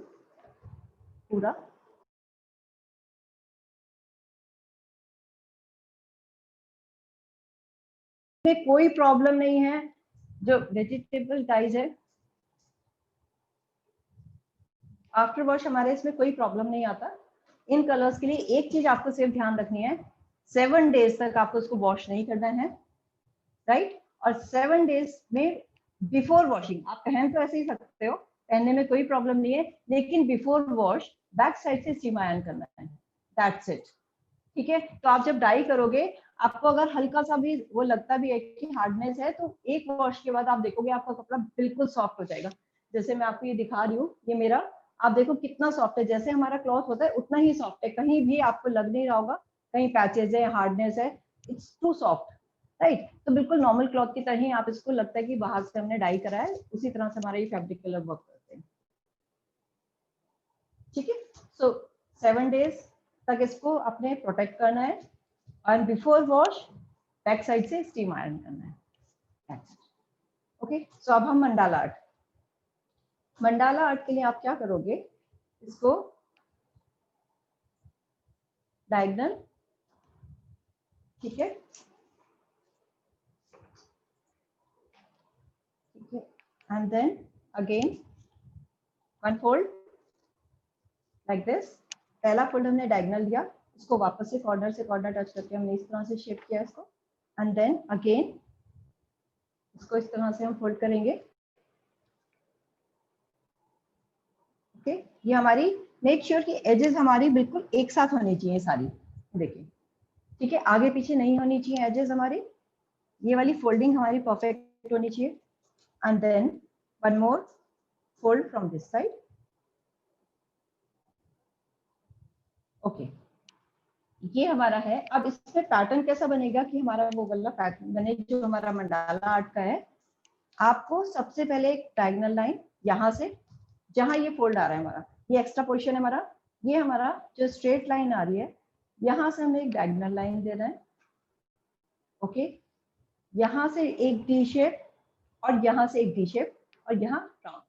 पूरा, में कोई प्रॉब्लम नहीं है। जो वेजिटेबल डाइज है आफ्टर वॉश हमारे इसमें कोई प्रॉब्लम नहीं आता। इन कलर्स के लिए एक चीज आपको सिर्फ ध्यान रखनी है, 7 डेज तक आपको इसको वॉश नहीं करना है, राइट? और 7 डेज में बिफोर वॉशिंग आप पहन तो ऐसे ही सकते हो, पहनने में कोई प्रॉब्लम नहीं है, लेकिन बिफोर वॉश बैक साइड से स्टीम आयरन करना है, दैट्स इट। ठीक है, तो आप जब डाई करोगे, आपको अगर हल्का सा भी वो लगता भी है कि हार्डनेस है, तो एक वॉश के बाद आप देखोगे आपका कपड़ा बिल्कुल सॉफ्ट हो जाएगा। जैसे मैं आपको ये दिखा रही हूँ, ये मेरा, आप देखो कितना सॉफ्ट है, जैसे हमारा क्लॉथ होता है उतना ही सॉफ्ट है, कहीं भी आपको लग नहीं रहा होगा कहीं पैचेज है, हार्डनेस है, इट्स टू सॉफ्ट, राइट। तो बिल्कुल नॉर्मल क्लॉथ की तरह ही आप इसको लगता है कि बाहर से हमने डाई करा है, उसी तरह से हमारा ये फैब्रिक कलर वर्क करते हैं। ठीक है, सो 7 days तक इसको अपने प्रोटेक्ट करना है, और बिफोर वॉश बैक साइड से स्टीम आयरन करना है। ओके, सो अब हम मंडाला आर्ट, मंडाला आर्ट के लिए आप क्या करोगे, इसको डायगोनल, ठीक है, ठीक है, and then again one fold like this. पहला फोल्ड हमने डायगोनल दिया, इसको वापस से कॉर्नर टच करके हमने इस तरह से शेप किया इसको, एंड देन अगेन इसको इस तरह से हम फोल्ड करेंगे। ओके, ये हमारी, मेक श्योर कि एजेस हमारी बिल्कुल एक साथ होनी चाहिए सारी, देखिए, ठीक है, आगे पीछे नहीं होनी चाहिए एजेस हमारी, ये वाली फोल्डिंग हमारी परफेक्ट होनी चाहिए। And then one more fold from this side. Okay, ये हमारा है। अब इसमें पैटर्न कैसा बनेगा कि हमारा वो वाला पैटर्न बने जो हमारा मंडाला आर्ट का है। आपको सबसे पहले एक डायगोनल लाइन यहाँ से, जहां ये फोल्ड आ रहा है हमारा, ये एक्स्ट्रा पोर्शन है हमारा, ये हमारा जो स्ट्रेट लाइन आ रही है, यहाँ से हमें एक डायगोनल लाइन देना है। ओके, यहाँ से एक डी शेप और यहाँ से एक डी शेप और यहाँ राउंड।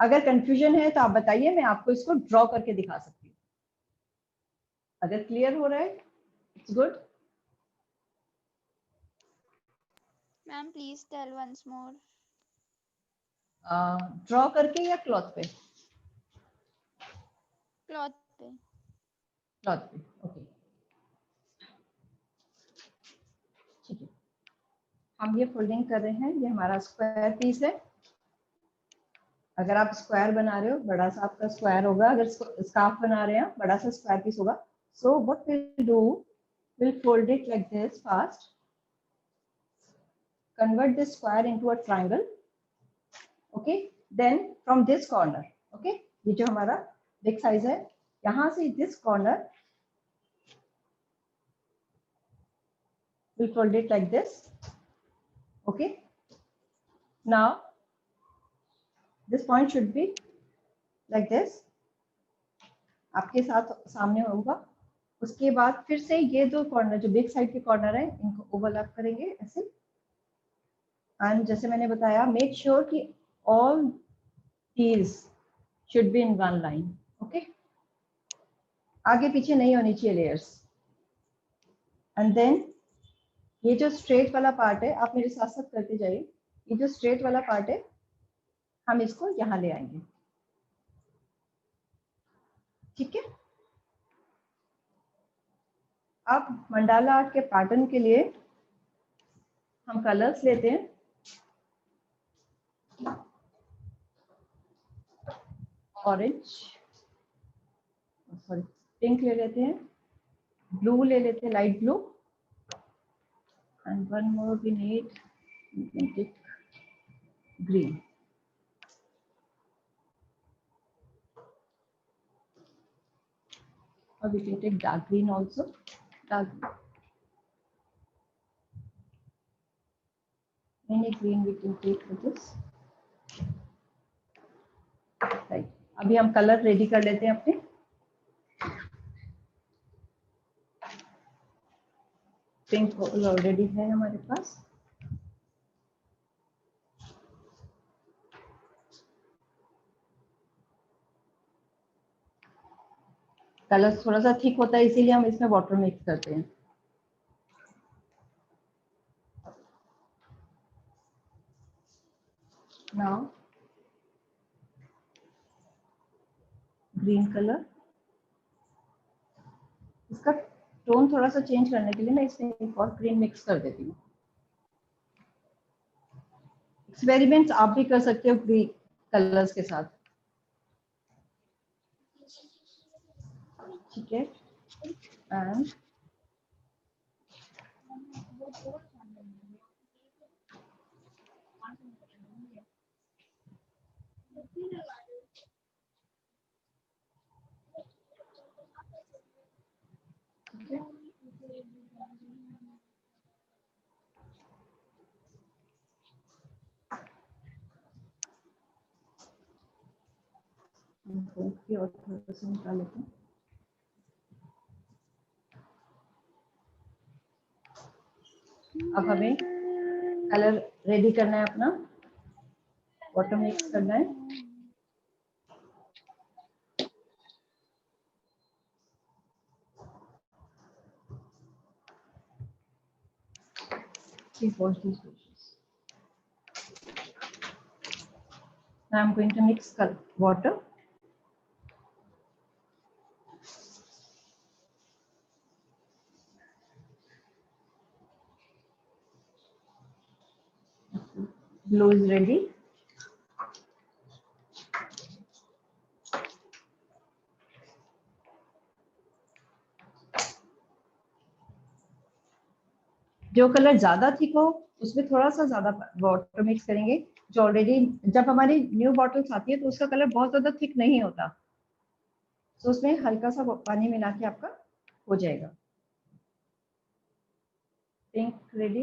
अगर कंफ्यूजन है तो आप बताइए, मैं आपको इसको ड्रॉ करके दिखा सकती हूँ। अगर क्लियर हो रहा है, it's good. Ma'am please tell once more. Draw करके या क्लॉथ पे? क्लॉथ पे। क्लॉथ पे, ओके, ठीक है। हम ये फोल्डिंग कर रहे हैं, ये हमारा स्क्वायर पीस है। अगर आप स्क्वायर बना रहे हो, बड़ा सा आपका स्क्वायर होगा, अगर स्कार्फ बना रहे हैं बड़ा सा स्क्वायर पीस होगा। So what will do, will fold it like this fast, convert this square into a triangle, okay, then from this corner, okay, ये जो हमारा बिग साइज है, यहाँ से this corner will fold it like this, okay, now this point should be like this, आपके साथ सामने होगा। उसके बाद फिर से ये दो कॉर्नर जो बिग साइड के कॉर्नर है, इनको ओवरलैप करेंगे ऐसे। एंड जैसे मैंने बताया, मेक श्योर कि all these should be in one line, okay, आगे पीछे नहीं होनी चाहिए लेयर्स। एंड देन ये जो स्ट्रेट वाला पार्ट है, आप मेरे साथ साथ करते जाइए, ये जो स्ट्रेट वाला पार्ट है हम इसको यहाँ ले आएंगे, ठीक है। अब मंडाला आर्ट के पैटर्न के लिए हम कलर्स लेते हैं। ऑरेंज, सॉरी पिंक ले लेते हैं, ब्लू ले लेते हैं, light blue, and one more we need green. or we can take dark green also, dark any green we can take for this, right। अभी हम कलर रेडी कर लेते हैं अपने। पिंक ऑलरेडी है हमारे पास, कलर थोड़ा सा थिक होता है इसीलिए हम इसमें वाटर मिक्स करते हैं। नाउ ग्रीन कलर, इसका टोन थोड़ा सा चेंज करने के लिए मैं इसमें एक और ग्रीन मिक्स कर देती हूँ। एक्सपेरिमेंट्स आप भी कर सकते हो कलर्स के साथ, ठीक है। एंड और थोड़ा सा निकाल लेते हैं। अब हमें कलर रेडी करना है, अपना वाटर मिक्स करना है। Please wash these dishes. Now I'm going to mix water. Glue is ready. जो कलर ज्यादा थिक हो उसमें थोड़ा सा ज्यादा वाटर मिक्स करेंगे। जो ऑलरेडी जब हमारी न्यू बॉटल्स आती है तो उसका कलर बहुत ज्यादा थिक नहीं होता, तो उसमें हल्का सा पानी मिला के आपका हो जाएगा। Pink ready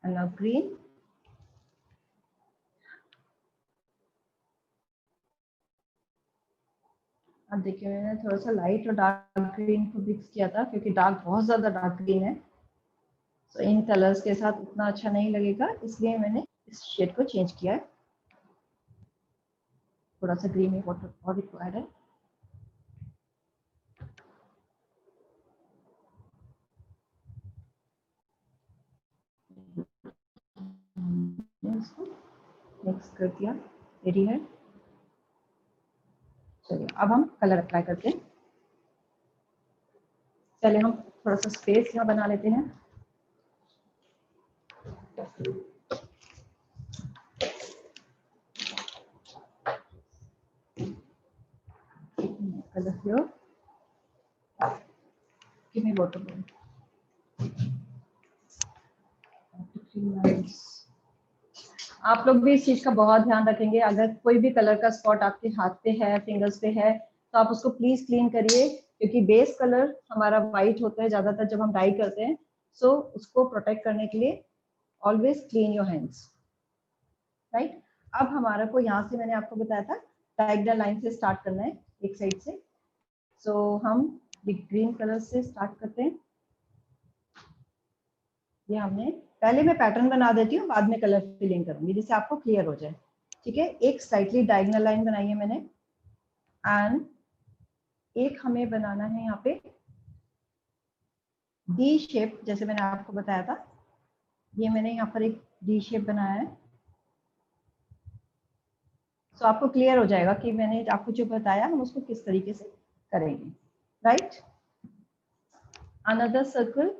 and now green. अब देखिए मैंने थोड़ा सा लाइट और डार्क ग्रीन को मिक्स किया था क्योंकि डार्क बहुत ज्यादा डार्क ग्रीन है, तो इन कलर्स के साथ उतना अच्छा नहीं लगेगा, इसलिए मैंने इस शेड को चेंज किया है। थोड़ा सा ग्रीन वाटर और रिक्वायर्ड है। इसको मिक्स कर दिया, रेडी है। चलिए अब हम कलर अप्लाई करते हैं। पहले हम थोड़ा सा स्पेस यहाँ बना लेते हैं। Colour here. Give me water. आप लोग भी इस चीज का बहुत ध्यान रखेंगे। अगर कोई भी कलर का स्पॉट आपके हाथ पे है, फिंगर्स पे है, तो आप उसको प्लीज क्लीन करिए, क्योंकि बेस कलर हमारा वाइट होता है ज्यादातर जब हम डाई करते हैं। सो उसको प्रोटेक्ट करने के लिए always clean your hands, right. अब हमारा को यहाँ से मैंने आपको बताया था डायगोनल लाइन से स्टार्ट करना है, एक साइड से। सो हम ग्रीन कलर से स्टार्ट करते हैं। ये हमने पहले मैं पैटर्न बना देती हूँ, बाद में कलर फिलिंग करूंगी जिससे आपको क्लियर हो जाए, ठीक है। एक स्लाइटली डायगोनल लाइन बनाई है मैंने, एंड एक हमें बनाना है यहाँ पे डी शेप, जैसे मैंने आपको बताया था। ये मैंने यहाँ पर एक डी शेप बनाया है। सो आपको क्लियर हो जाएगा कि मैंने आपको जो बताया हम उसको किस तरीके से करेंगे, right. Another circle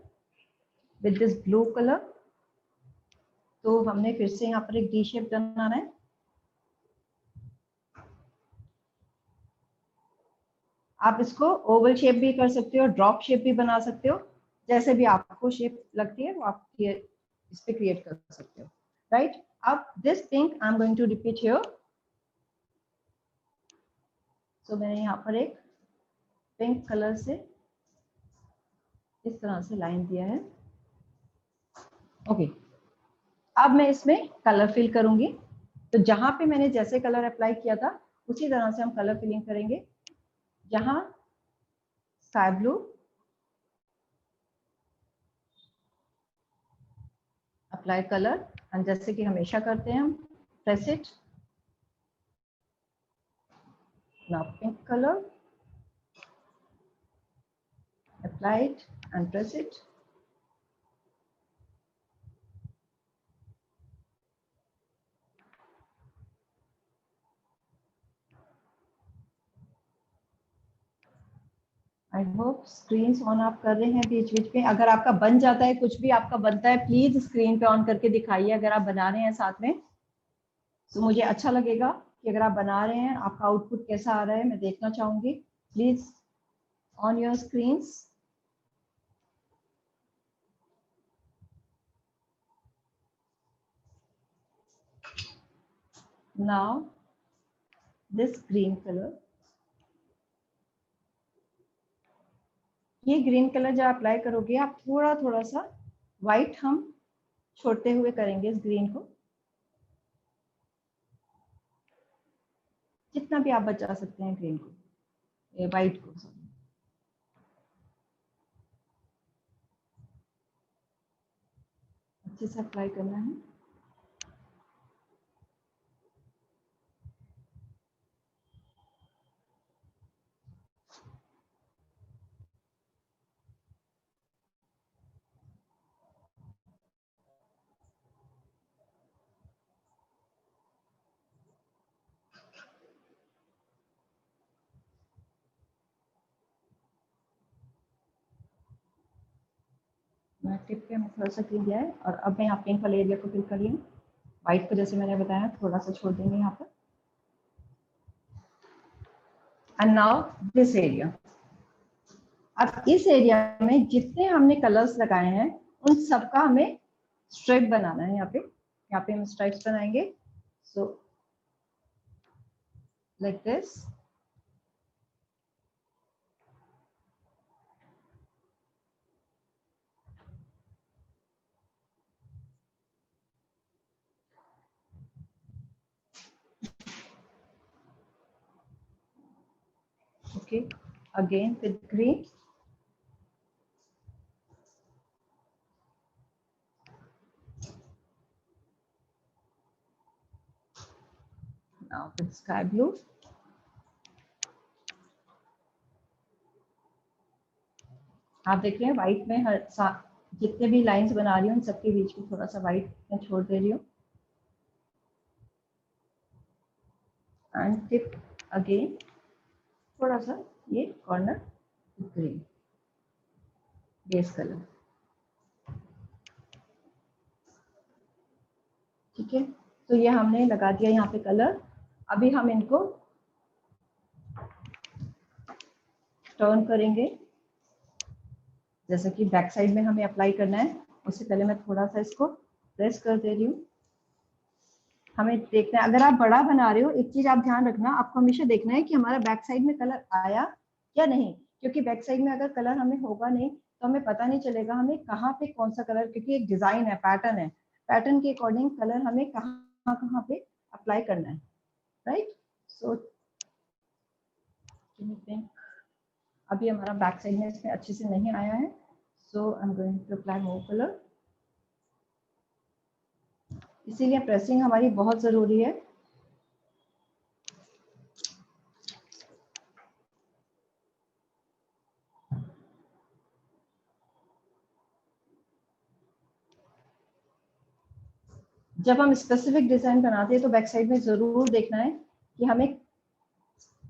with this blue colour. तो हमने फिर से यहाँ पर एक डी शेप बनाना है। आप इसको ओवल शेप भी कर सकते हो, ड्रॉप शेप भी बना सकते हो, जैसे भी आपको शेप लगती है वो आप इस पे क्रिएट कर सकते हो, राइट। अब this pink I am going to repeat here. So मैंने यहाँ पर एक पिंक कलर से इस तरह से लाइन दिया है, ओके। अब मैं इसमें कलर फिल करूंगी। तो जहां पे मैंने जैसे कलर अप्लाई किया था उसी तरह से हम कलर फिलिंग करेंगे। जहां sky blue, apply colour, and जैसे कि हमेशा करते हैं हम press it. Now pink colour, apply it and press it. I hope screen on आप कर रहे हैं बीच बीच में। अगर आपका बन जाता है, कुछ भी आपका बनता है, प्लीज स्क्रीन पे ऑन करके दिखाइए अगर आप बना रहे हैं साथ में। तो मुझे अच्छा लगेगा कि अगर आप बना रहे हैं आपका आउटपुट कैसा आ रहा है मैं देखना चाहूंगी। Please on your screens. Now this green colour, ये ग्रीन कलर जब अप्लाई करोगे आप थोड़ा थोड़ा सा व्हाइट हम छोड़ते हुए करेंगे इस ग्रीन को, जितना भी आप बचा सकते हैं ग्रीन को, ये व्हाइट को अच्छे से अप्लाई करना है। मैं टिप पे थोड़ा सा क्लीन दिया है और अब मैं यहाँ पिंक वाले एरिया को फिल कर रही हूँ। व्हाइट को जैसे मैंने बताया थोड़ा सा छोड़ देंगे यहाँ पर। एंड नाउ दिस एरिया, अब इस एरिया में जितने हमने कलर्स लगाए हैं उन सबका हमें स्ट्राइप बनाना है। यहाँ पे हम स्ट्राइप्स बनाएंगे। So like this. Okay, again with green. Now with sky blue. आप देख रहे हैं व्हाइट में जितने भी लाइंस बना रही हूँ उन सबके बीच में थोड़ा सा व्हाइट मैं छोड़ दे रही हूँ। एंड टिप अगेन थोड़ा सा ये कॉर्नर ग्रीन बेस कलर। ठीक है, तो ये हमने लगा दिया यहाँ पे कलर। अभी हम इनको टर्न करेंगे, जैसे कि बैक साइड में हमें अप्लाई करना है उससे पहले मैं थोड़ा सा इसको प्रेस कर दे रही हूँ। हमें देखना है, अगर आप बड़ा बना रहे हो एक चीज आप ध्यान रखना, आपको हमेशा देखना है कि हमारा बैक साइड में कलर आया या नहीं, क्योंकि बैक साइड में अगर कलर हमें होगा नहीं तो हमें पता नहीं चलेगा हमें कहाँ पे कौन सा कलर, क्योंकि एक डिजाइन है, पैटर्न है, पैटर्न के अकॉर्डिंग कलर हमें कहाँ कहाँ पे अप्लाई करना है। राइट, सो अभी हमारा बैक साइड में इसमें अच्छे से नहीं आया है, so I am going to apply more colour. इसीलिए प्रेसिंग हमारी बहुत जरूरी है। जब हम स्पेसिफिक डिजाइन बनाते हैं तो बैक साइड में जरूर देखना है कि हमें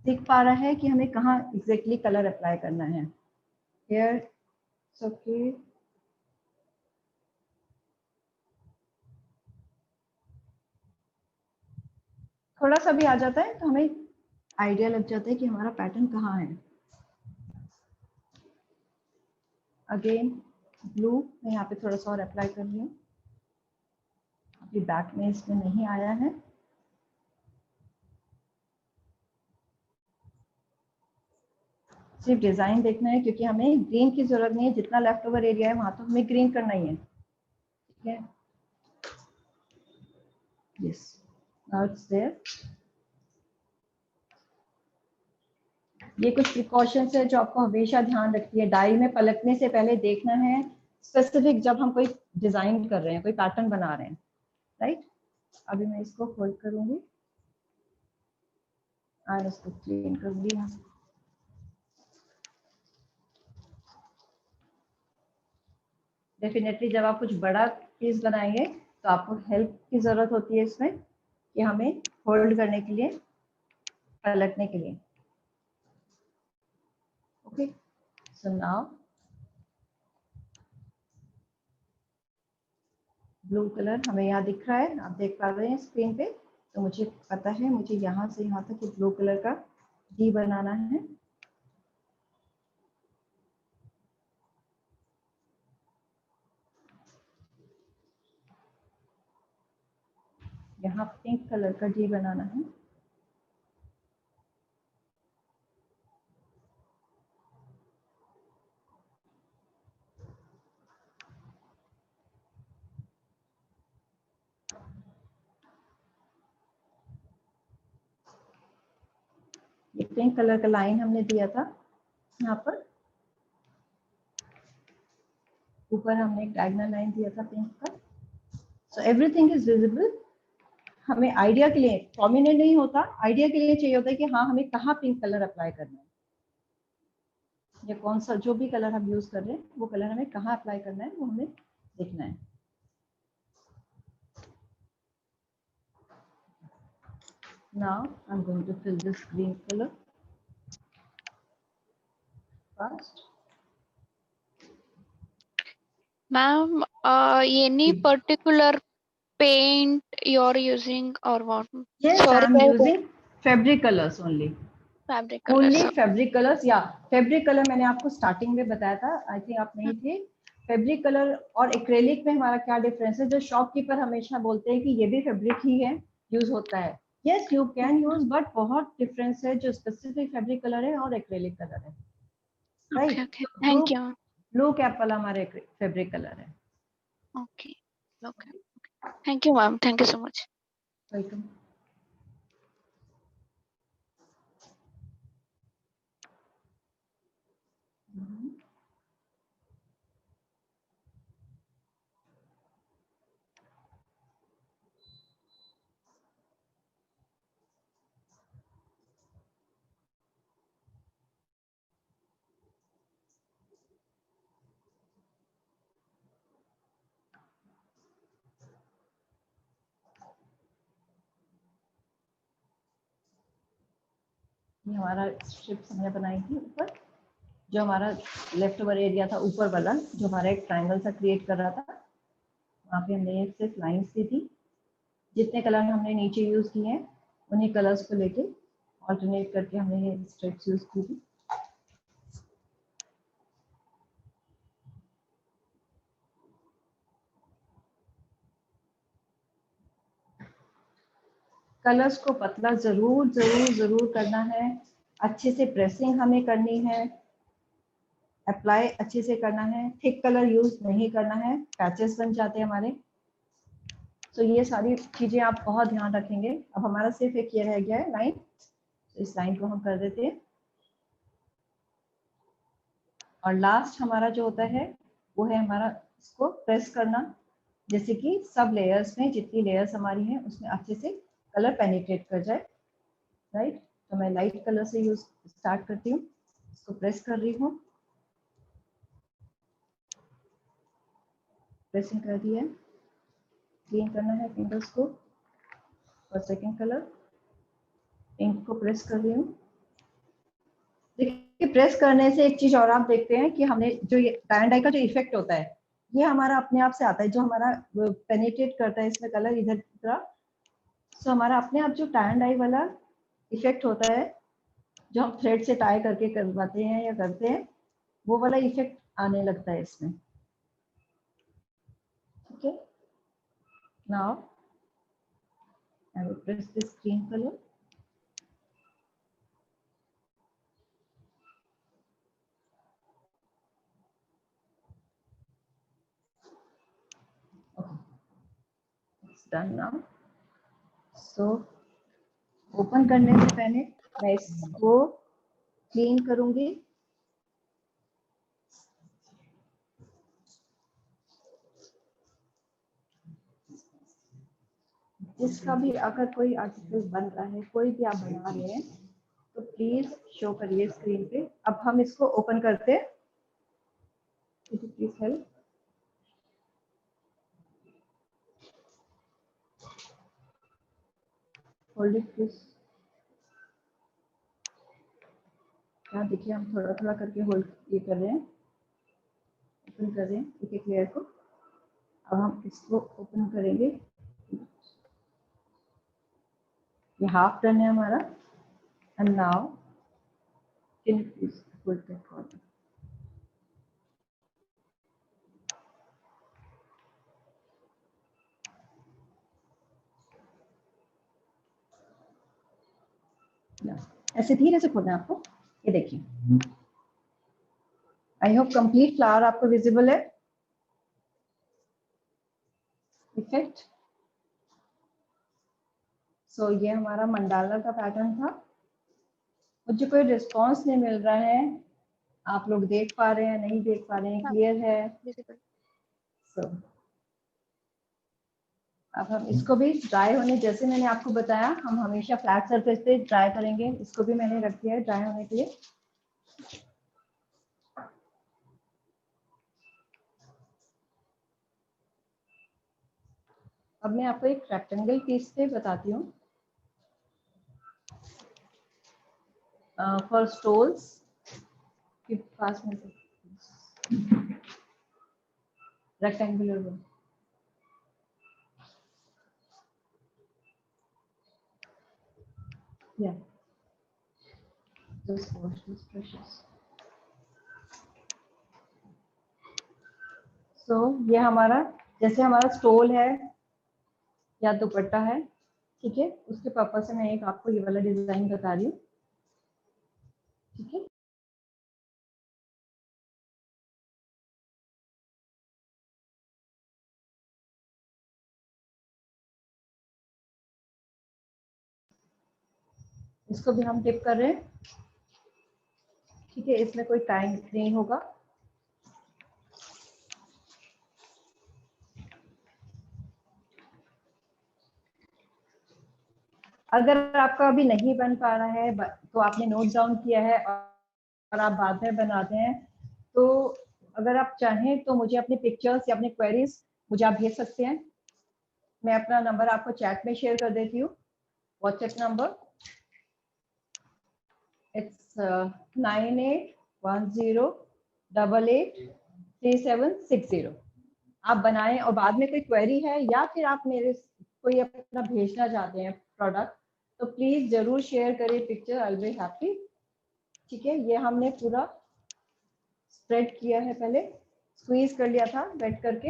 दिख पा रहा है कि हमें कहाँ एग्जैक्टली कलर अप्लाई करना है। Here, it's okay. थोड़ा सा भी आ जाता है तो हमें आइडिया लग जाता है कि हमारा पैटर्न कहाँ है। अगेन ब्लू मैं यहाँ पे थोड़ा सा और अप्लाई कर रही हूँ, अभी बैक में इसमें नहीं आया है। सिर्फ डिजाइन देखना है, क्योंकि हमें ग्रीन की जरूरत नहीं है, जितना लेफ्ट ओवर एरिया है वहां तो हमें ग्रीन करना ही है। ठीक है, यस, नाउ इट्स देयर। ये कुछ प्रिकॉशंस है जो आपको हमेशा ध्यान रखती है, डाई में पलटने से पहले देखना है स्पेसिफिक, जब हम कोई डिजाइन कर रहे हैं, कोई पैटर्न बना रहे हैं। राइट, अभी मैं इसको फोल्ड करूंगी और इसको क्लीन कर दिया। डेफिनेटली जब आप कुछ बड़ा चीज बनाएंगे तो आपको हेल्प की जरूरत होती है इसमें, कि हमें होल्ड करने के लिए, पलटने के लिए। Okay, so now blue colour हमें यहाँ दिख रहा है, आप देख पा रहे हैं स्क्रीन पे। तो मुझे पता है मुझे यहाँ से यहाँ तक ब्लू कलर का डी बनाना है। यहाँ पिंक कलर का डी बनाना है। ये पिंक कलर का लाइन हमने दिया था यहाँ पर, ऊपर हमने एक डायगोनल लाइन दिया था पिंक का। So everything is visible. हमें आइडिया के लिए, प्रोमिनेंट नहीं होता, आइडिया के लिए चाहिए होता है कि हाँ हमें कहाँ पिंक कलर अप्लाई करना है, या कौन सा जो भी कलर हम यूज कर रहे हैं वो कलर हमें कहाँ अप्लाई करना है वो हमें देखना है। Now I'm going to fill this green color first. Ma'am, any particular paint you're using or what? Yes, Sorry, I'm using fabric colors only. fabric colors. Only fabric colors, या fabric color मैंने आपको स्टार्टिंग में बताया था, आई थिंक आप नहीं थे। फैब्रिक कलर और एक्रेलिक में हमारा क्या डिफरेंस है? जो शॉपकीपर हमेशा बोलते हैं कि ये भी फैब्रिक ही है, यूज होता है। Yes you can use, but बहुत डिफरेंस है जो स्पेसिफिक फैब्रिक कलर है और एक्रेलिक कलर है। Okay, okay. Thank you. Blue cap वाला हमारे फैब्रिक कलर है। Okay, okay. Thank you, ma'am. Thank you so much. Welcome. ये हमारा स्ट्रिप्स हमने बनाई थी ऊपर, जो हमारा लेफ्ट ओवर एरिया था ऊपर वाला, जो हमारा एक ट्रायंगल सा क्रिएट कर रहा था, वहाँ पे हमने सिर्फ लाइंस दी थी। जितने कलर हमने नीचे यूज किए हैं उन्हीं कलर्स को लेके ऑल्टरनेट करके हमने ये स्ट्रिप्स यूज की थी। कलर्स को पतला जरूर जरूर जरूर करना है, अच्छे से प्रेसिंग हमें करनी है, अप्लाई अच्छे से करना है, थिक कलर यूज नहीं करना है, पैचेस बन जाते हैं हमारे। तो ये सारी चीजें आप बहुत ध्यान रखेंगे। अब हमारा सिर्फ एक ये रह गया है लाइन, तो इस लाइन को हम कर देते हैं। और लास्ट हमारा जो होता है वो है हमारा इसको प्रेस करना, जैसे कि सब लेयर्स में जितनी लेयर्स हमारी हैं उसमें अच्छे से कलर पेनिट्रेट कर जाए। राइट, तो मैं लाइट कलर से यूज स्टार्ट करती हूँ, इसको प्रेस कर रही हूँ, प्रेसिंग कर दी है, क्लीन करना है फिंगर्स को। और सेकेंड कलर इंक को प्रेस कर रही हूँ। देखिए प्रेस करने से एक चीज और आप देखते हैं कि हमने जो ये टाई डाई का जो इफेक्ट होता है ये हमारा अपने आप से आता है, जो हमारा पेनिट्रेट करता है इसमें कलर इधर की तरह। सो हमारा अपने आप जो टाई डाई वाला इफेक्ट होता है, जो हम थ्रेड से टाई करके करवाते हैं या करते हैं, वो वाला इफेक्ट आने लगता है इसमें। ठीक है, now I will press this green colour. It's done now. So open करने से पहले मैं इसको क्लीन करूंगी। जिसका भी अगर कोई आर्टिकल बन रहा है, कोई भी आप बना रहे हैं, तो प्लीज शो करिए स्क्रीन पे। अब हम इसको ओपन करते हैं। Please help. Hold it please. यहाँ देखिए हम थोड़ा थोड़ा करके होल्ड ये कर रहे हैं, ओपन कर रहे हैं एक एक लेयर को। अब हम इसको ओपन करेंगे। ये हाफ डन है हमारा। And now can you please put that corner. ऐसे धीरे से खोलना है आपको। ये देखिए, आई होप कंप्लीट फ्लावर आपको विजिबल है। इफेक्ट। सो ये हमारा मंडाला का पैटर्न था। मुझे कोई रिस्पॉन्स नहीं मिल रहा है, आप लोग देख पा रहे हैं नहीं देख पा रहे हैं, हाँ, क्लियर है? visible. सो अब हम इसको भी ड्राई होने, जैसे मैंने आपको बताया हम हमेशा फ्लैट सरफेस पे ड्राई करेंगे। इसको भी मैंने रख दिया है ड्राई होने के लिए। अब मैं आपको एक रेक्टेंगल पीस पे बताती हूँ। फॉर स्टोल्स के पास में rectangular one. Yeah, just wash these brushes. So ये हमारा, जैसे हमारा स्टोल है या दुपट्टा है, ठीक है, उसके पर्पज से मैं एक आपको ये वाला डिजाइन बता रही हूँ। ठीक है, इसको भी हम टिप कर रहे हैं। ठीक है, इसमें कोई टाइम नहीं होगा। अगर आपका अभी नहीं बन पा रहा है तो आपने नोट डाउन किया है और आप बाद में बनाते हैं, तो अगर आप चाहें तो मुझे अपने पिक्चर्स या अपने क्वेरीज मुझे आप भेज सकते हैं। मैं अपना नंबर आपको चैट में शेयर कर देती हूँ, व्हाट्सएप नंबर। इट्स 9810883760। आप बनाएं और बाद में कोई क्वेरी है या फिर आप मेरे कोई अपना भेजना चाहते हैं प्रोडक्ट, तो प्लीज जरूर शेयर करिए picture, I will be happy. ठीक है, ये हमने पूरा स्प्रेड किया है, पहले स्क्वीज कर लिया था वेट करके।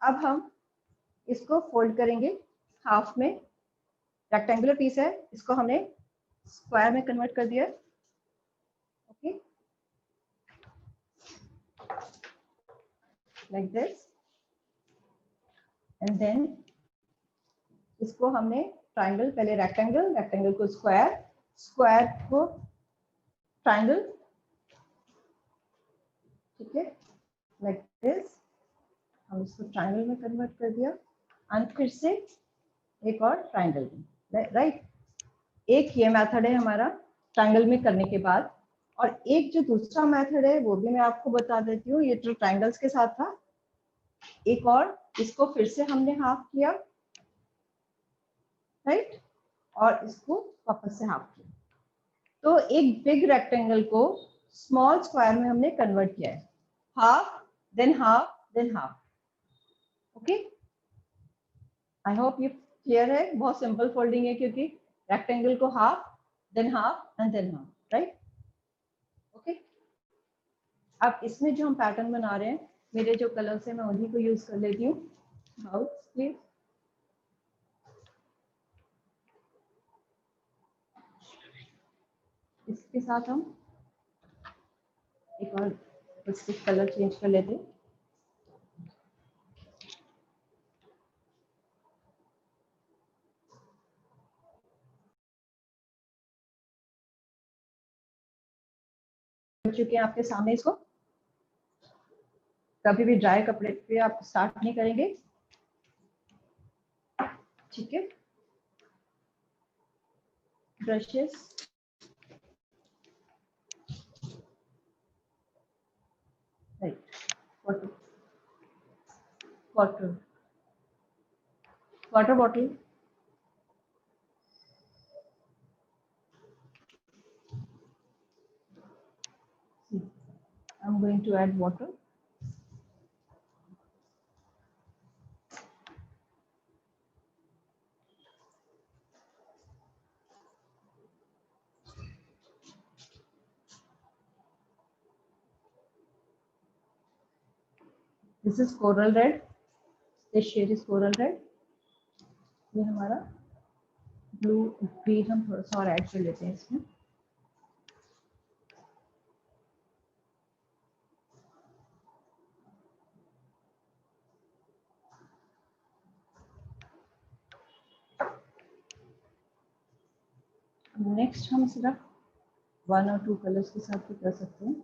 अब हम इसको फोल्ड करेंगे हाफ में। रेक्टेंगुलर पीस है, इसको हमने स्क्वायर में कन्वर्ट कर दिया। Okay, like this. And then इसको हमने ट्राइंगल, पहले रेक्टेंगल, रेक्टेंगल को स्क्वायर, स्क्वायर को ट्राइंगल। ठीक है, लाइक दिस। हम इसको ट्राइंगल में कन्वर्ट कर दिया एंड फिर से एक और ट्राइंगल में, राइट। एक ये मेथड है हमारा ट्राइंगल में करने के बाद, और एक जो दूसरा मेथड है वो भी मैं आपको बता देती हूँ। ये तो ट्राइंगल्स के साथ था, एक और इसको फिर से हमने हाफ किया, राइट, और इसको वापस से हाफ किया। तो एक बिग रेक्टेंगल को स्मॉल स्क्वायर में हमने कन्वर्ट किया है, half than half than half. Okay, I hope ये क्लियर है। बहुत सिंपल फोल्डिंग है क्योंकि रेक्टेंगल को half than half and than half, right. Okay, अब इसमें जो हम पैटर्न बना रहे हैं, मेरे जो कलर्स है मैं उन्हीं को यूज कर लेती हूँ। House please. इसके साथ हम एक और कलर चेंज कर लेते हैं। चुके हैं आपके सामने, इसको कभी भी ड्राई कपड़े पे आप स्टार्ट नहीं करेंगे। ठीक है, brushes, right, water, water, water bottle, I'm going to add water. This is coral red, this shade is coral red. ये हमारा ब्लू, ग्रीन हम थोड़ा सा और ऐड कर लेते हैं इसमें। नेक्स्ट हम सिर्फ 1 और 2 कलर्स के साथ भी कर सकते हैं।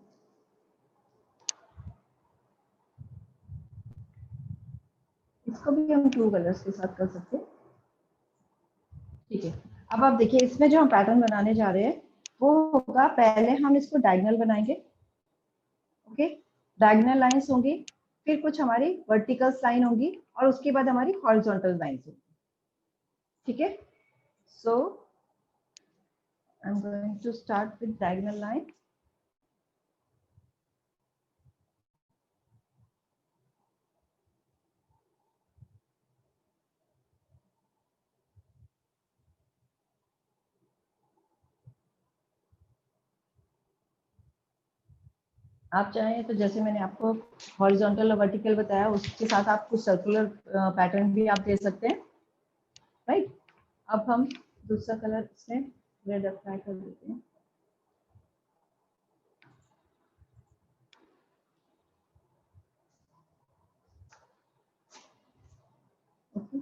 इसको भी हम 2 कलर्स के साथ कर सकते हैं। ठीक है, अब आप देखिए इसमें जो हम पैटर्न बनाने जा रहे हैं वो होगा, पहले हम इसको डायगोनल बनाएंगे। ओके, डायगोनल लाइंस होंगी, फिर कुछ हमारी वर्टिकल लाइन होंगी और उसके बाद हमारी हॉरिजॉन्टल लाइंस होंगी। ठीक है, so I am going to start with diagonal line. आप चाहें तो जैसे मैंने आपको हॉरिजॉन्टल और वर्टिकल बताया, उसके साथ आप कुछ सर्कुलर पैटर्न भी आप दे सकते हैं, राइट। अब हम दूसरा कलर इसमें रेड अप्लाई कर देते हैं। ओके,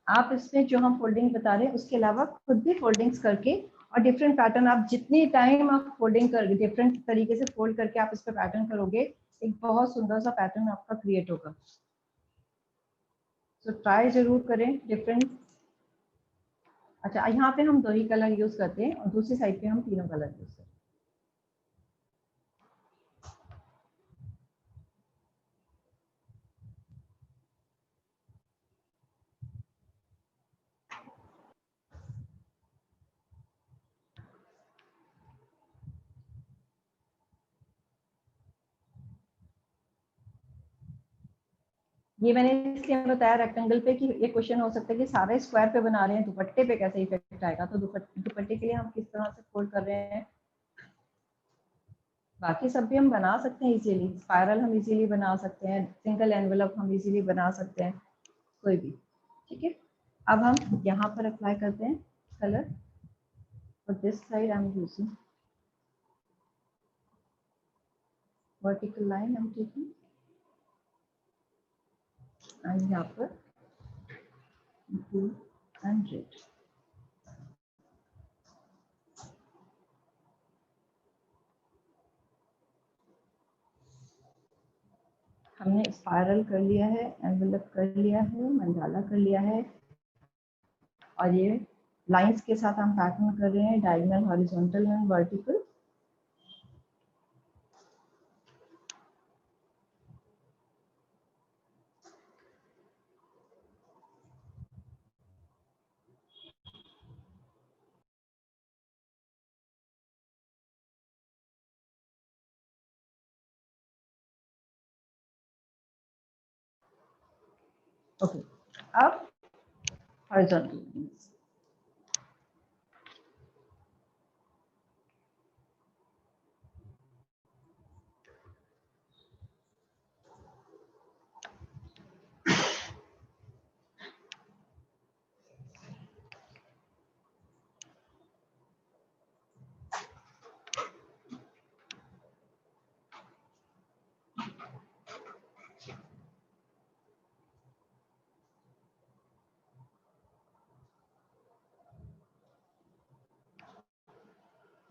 आप इसमें जो हम फोल्डिंग बता रहे हैं उसके अलावा खुद भी फोल्डिंग्स करके और डिफरेंट पैटर्न, आप जितनी टाइम आप फोल्डिंग कर डिफरेंट तरीके से फोल्ड करके आप इस पर पैटर्न करोगे, एक बहुत सुंदर सा पैटर्न आपका क्रिएट होगा। तो ट्राई जरूर करें डिफरेंट। अच्छा, यहाँ पे हम 2 ही कलर यूज करते हैं और दूसरी साइड पे हम तीनों कलर यूज करते हैं। ये मैंने इसलिए बताया रेक्टेंगल पे कि ये क्वेश्चन हो सकता है कि सारे स्क्वायर पे बना रहे हैं, दुपट्टे पे कैसे इफेक्ट आएगा। तो दुपट्टे के लिए हम किस तरह से फोल्ड कर रहे हैं, बाकी सब भी हम बना सकते हैं इजीली। स्पाइरल हम इजीली बना सकते हैं, सिंगल एनवेलप हम इजीली बना सकते हैं, कोई भी। ठीक है, अब हम यहाँ पर अप्लाई करते हैं colour. For this side I am using vertical line, I am taking, and यहाँ पर ब्लू एंड रेड। हमने स्पाइरल कर लिया है, एनवेलप कर लिया है, मंडाला कर लिया है, और ये लाइंस के साथ हम पैटर्न कर रहे हैं, diagonal, horizontal and vertical. Okay, अब horizontal.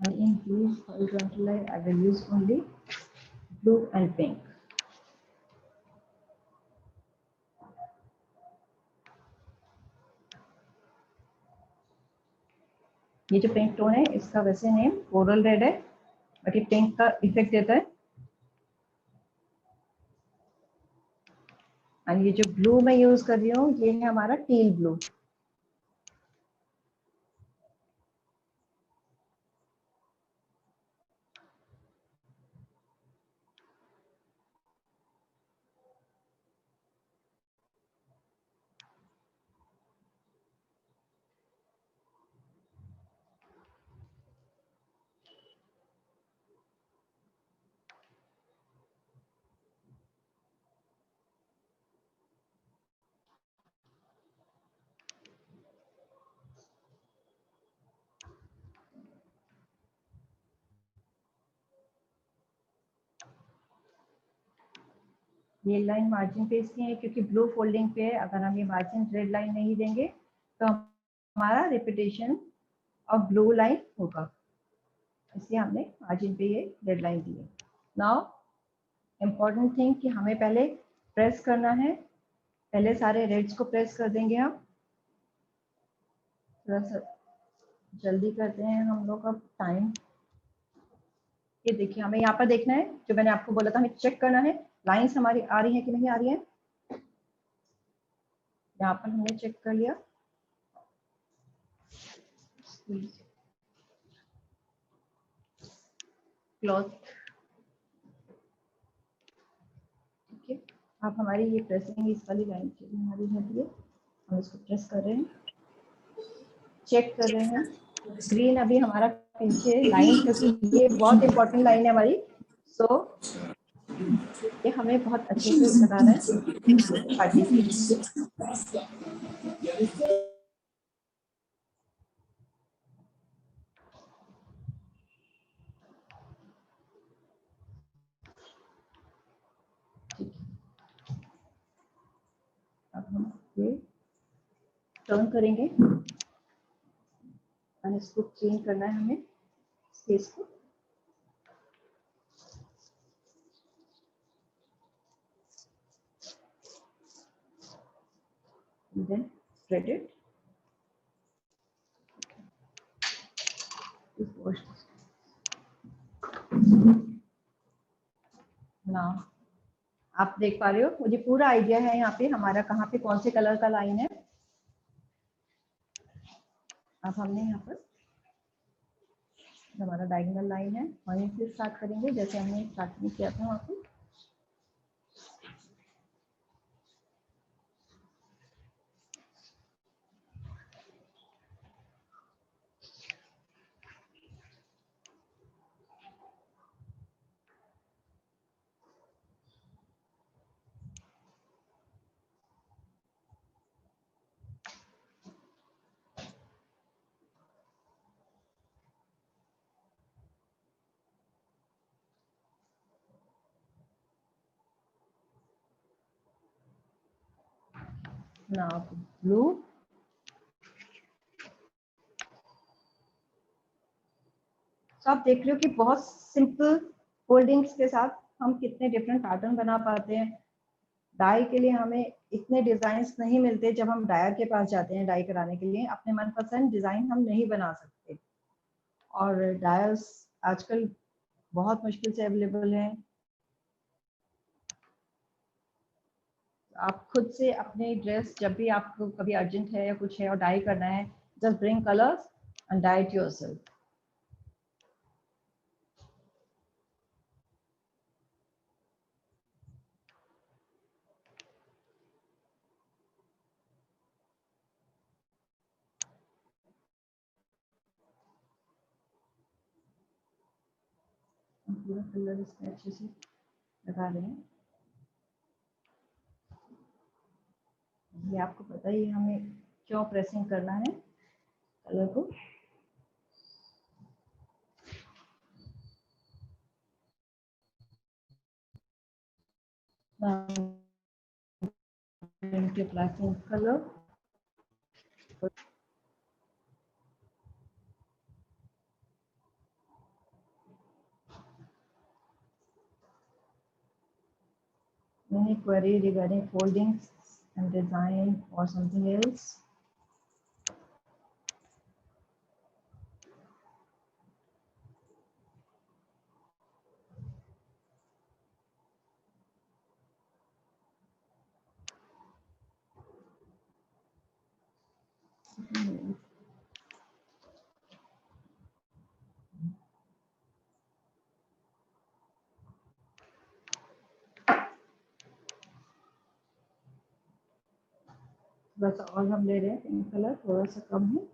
And in blue horizontal line, I will use only blue and pink. ये जो पिंक टोन है इसका वैसे नेम कोरल रेड है, बट ये पिंक का इफेक्ट देता है। और ये जो ब्लू मैं यूज कर रही हूँ ये है हमारा टील ब्लू। ये लाइन मार्जिन पे इसलिए है क्योंकि ब्लू फोल्डिंग पे है। अगर हम ये मार्जिन रेड लाइन नहीं देंगे तो हमारा रिपीटेशन ऑफ ब्लू लाइन होगा, इसलिए हमने मार्जिन पे ये रेड लाइन दी है। नाउ इम्पॉर्टेंट थिंग कि हमें पहले प्रेस करना है, पहले सारे रेड्स को प्रेस कर देंगे हम। थोड़ा सा जल्दी करते हैं हम लोग अब टाइम। ये देखिए हमें यहाँ पर देखना है, जो मैंने आपको बोला था हमें चेक करना है लाइंस हमारी आ रही है कि नहीं आ रही है। यहाँ पर हमने चेक कर लिया। क्लॉथ, ठीक है। आप हमारी ये प्रेसिंग इस वाली लाइन हमारी रहती है, हम इसको प्रेस कर रहे हैं, चेक कर रहे हैं। ग्रीन अभी हमारा पीछे लाइन, क्योंकि ये बहुत इंपॉर्टेंट लाइन है हमारी, सो ये हमें बहुत अच्छे से लगाना है पार्टी। अब हम ये टर्न करेंगे और इसको चेंज करना है हमें स्पेस को। Then spread it. Now आप देख पा रहे हो, मुझे पूरा आइडिया है यहाँ पे हमारा कहाँ पे कौन से कलर का लाइन है। अब हमने यहाँ पर हमारा डायगोनल लाइन है, वहीं से स्टार्ट करेंगे जैसे हमने स्टार्ट में किया था वहाँ पे। Now blue, तो आप देख रहे हो कि बहुत सिंपल फोल्डिंग्स के साथ हम कितने डिफरेंट पैटर्न बना पाते हैं। डाई के लिए हमें इतने डिजाइन नहीं मिलते, जब हम डायर के पास जाते हैं डाई कराने के लिए अपने मनपसंद डिजाइन हम नहीं बना सकते, और डायर्स आजकल बहुत मुश्किल से अवेलेबल हैं। आप खुद से अपने ड्रेस, जब भी आपको कभी अर्जेंट है या कुछ है और डाई करना है, just bring colours and dye it yourself. पूरा कलर इसमें अच्छे से लगा रहे हैं। ये आपको पता ही है हमें क्यों प्रेसिंग करना है कलर को। Colour any query regarding foldings and design or something else? बस और हम ले रहे हैं पिंक कलर, थोड़ा सा कम है।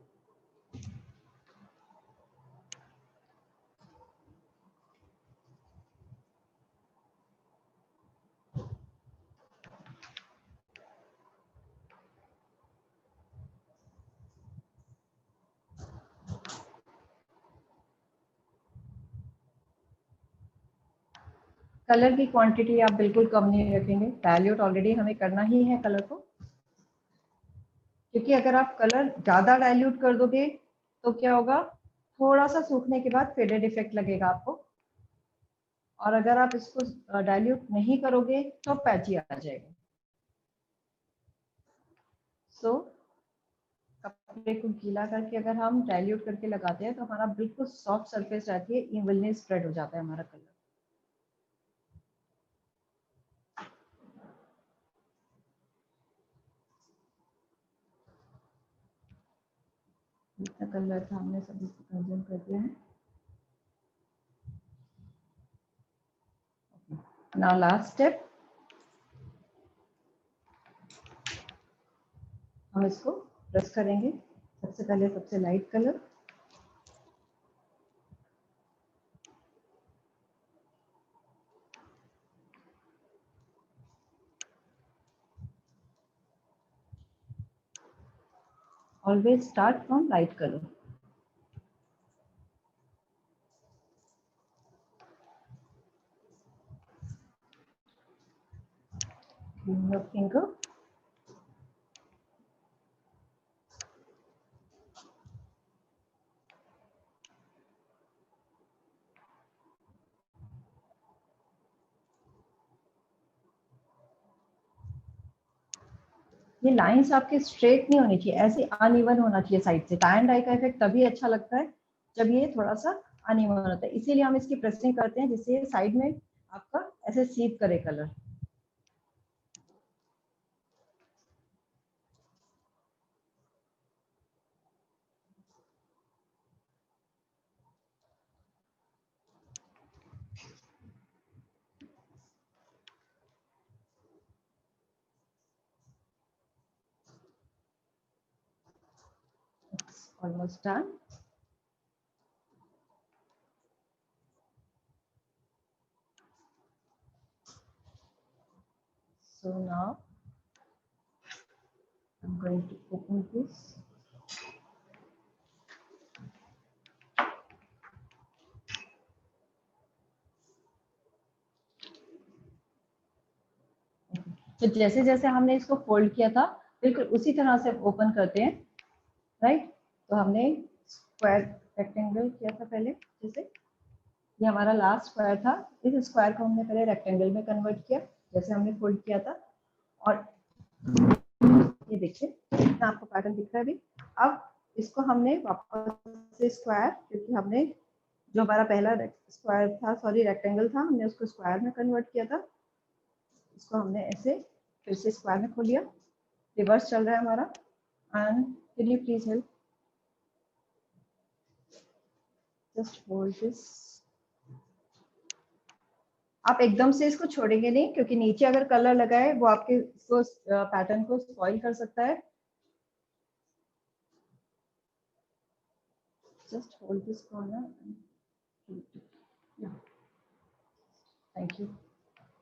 कलर की क्वांटिटी आप बिल्कुल कम नहीं रखेंगे, डाइल्यूट ऑलरेडी हमें करना ही है कलर को, क्योंकि अगर आप कलर ज्यादा डाइल्यूट कर दोगे तो क्या होगा, थोड़ा सा सूखने के बाद फेडेड इफेक्ट लगेगा आपको, और अगर आप इसको डाइल्यूट नहीं करोगे तो पैची आ जाएगा। सो कपड़े को गीला करके अगर हम डाइल्यूट करके लगाते हैं तो हमारा बिल्कुल सॉफ्ट सरफेस रहती है, इवनली स्प्रेड हो जाता है हमारा कलर। जितना कलर था हमने सभी को कंज्यूम कर दिया है। नाउ लास्ट स्टेप, हम इसको ब्रश करेंगे। सबसे पहले सबसे light colour, always start from light color. Clean your finger. ये लाइंस आपके स्ट्रेट नहीं होनी चाहिए, ऐसे अनइवन होना चाहिए साइड से। टाई एंड डाई का इफेक्ट तभी अच्छा लगता है जब ये थोड़ा सा अनइवन होता है, इसीलिए हम इसकी प्रेसिंग करते हैं जिससे साइड में आपका ऐसे सीप करे colour. Almost done. So now I'm going to open this. तो जैसे जैसे हमने इसको फोल्ड किया था बिल्कुल उसी तरह से ओपन करते हैं, राइट। तो हमने स्क्वायर रेक्टेंगल किया था पहले, जैसे ये हमारा लास्ट स्क्वायर था, इस स्क्वायर को हमने पहले रेक्टेंगल में कन्वर्ट किया जैसे हमने फोल्ड किया था, और ये देखिए इतना आपको पैटर्न दिख रहा है अभी। अब इसको हमने वापस से स्क्वायर, क्योंकि हमने जो हमारा पहला स्क्वायर था, सॉरी रेक्टेंगल था, हमने उसको स्क्वायर में कन्वर्ट किया था, इसको हमने ऐसे फिर से स्क्वायर में खोल लिया। रिवर्स चल रहा है हमारा, and can you please help, just hold this. आप एकदम से इसको छोड़ेंगे नहीं, क्योंकि नीचे अगर कलर लगा है वो आपके पैटर्न को स्पॉइल कर सकता है। Just hold this corner, thank you.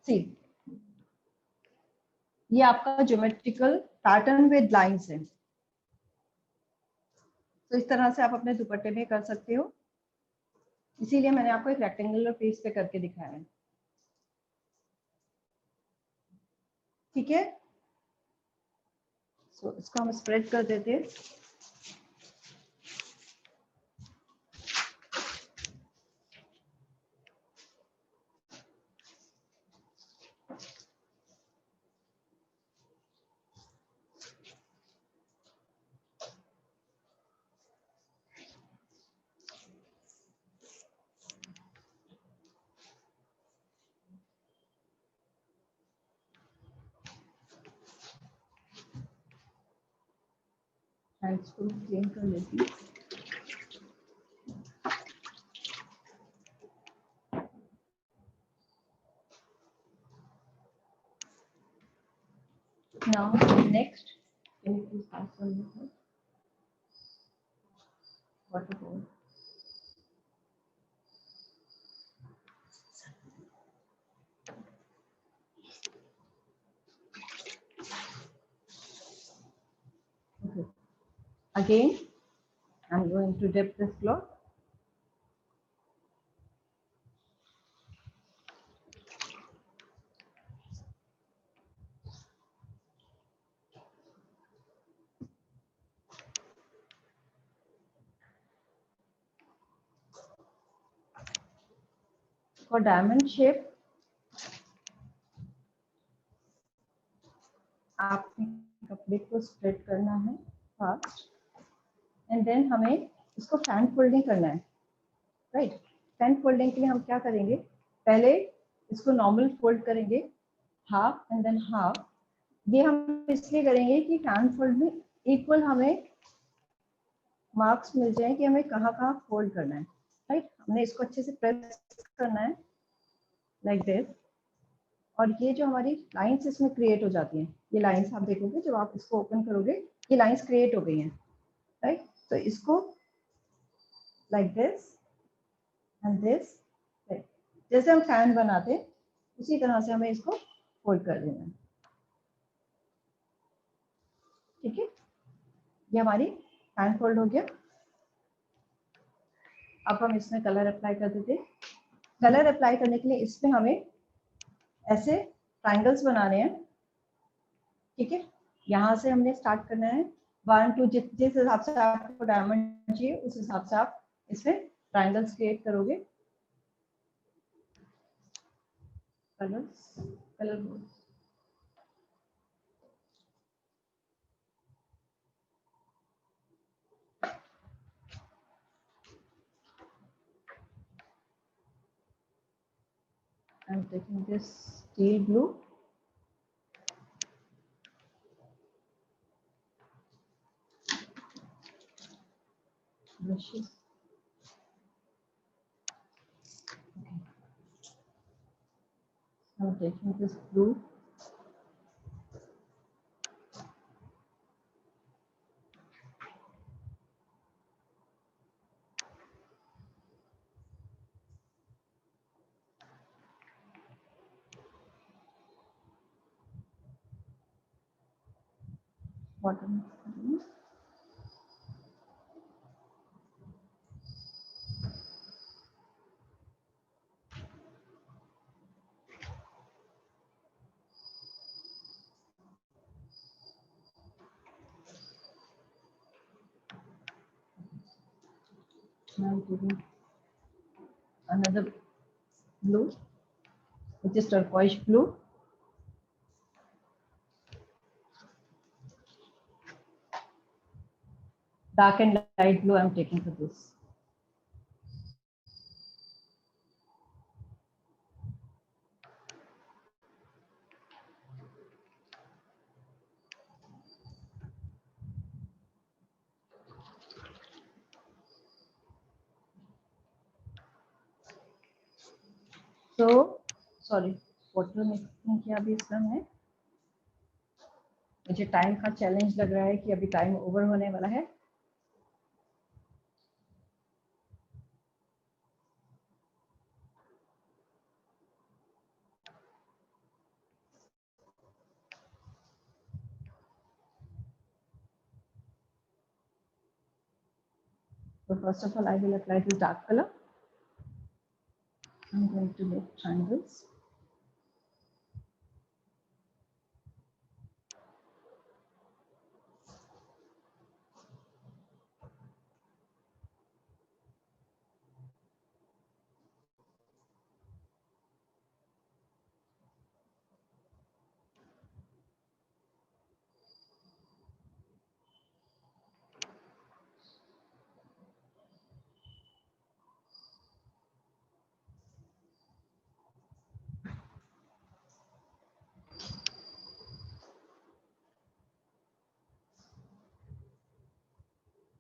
See, ये आपका ज्योमेट्रिकल पैटर्न विद लाइंस है, तो इस तरह से आप अपने दुपट्टे में कर सकते हो, इसीलिए मैंने आपको एक रेक्टेंगुलर पीस पे करके दिखाया है, ठीक है। सो इसको हम स्प्रेड कर देते हैं। हैंड्स को क्लीन कर लेती हूँ। Now next, can you please pass on the water bowl? Okay. Again, I'm going to dip this cloth. For diamond shape आपने कपड़े को स्प्रेड करना है फास्ट, एंड देन हमें इसको फैन फोल्डिंग करना है, राइट। फैन फोल्डिंग के लिए हम क्या करेंगे, पहले इसको नॉर्मल फोल्ड करेंगे हाफ एंड देन हाफ। ये हम इसलिए करेंगे कि फैन फोल्ड में इक्वल हमें मार्क्स मिल जाए कि हमें कहाँ कहाँ फोल्ड करना है, राइट। हमने इसको अच्छे से प्रेस करना है लाइक दिस, और ये जो हमारी लाइंस इसमें क्रिएट हो जाती हैं, ये लाइंस आप देखोगे जब आप इसको ओपन करोगे ये लाइंस क्रिएट हो गई हैं, राइट। तो इसको लाइक दिस एंड दिस, जैसे हम फैन बनाते हैं उसी तरह से हमें इसको फोल्ड कर देना है, ठीक है। ये हमारी फैन फोल्ड हो गया। अब हम इसमें कलर अप्लाई कर देते हैं। कलर अप्लाई करने के लिए इसमें हमें ऐसे ट्राइंगल्स बनाने हैं, ठीक है। यहाँ से हमने स्टार्ट करना है 1 2, जिस हिसाब से आपको डायमंड चाहिए उस हिसाब से आप इसमें ट्राइंगल्स क्रिएट करोगे। Colour I'm taking this steel blue, brushes. Okay. I'm taking this blue, bottom. Now I'm taking another blue, which is turquoise blue. Dark and light blue I'm taking for this. So sorry, water mixing किया अभी इसमें हमने। मुझे टाइम का चैलेंज लग रहा है कि अभी टाइम ओवर होने वाला है। So first of all, I will apply this dark color. I'm going to make triangles.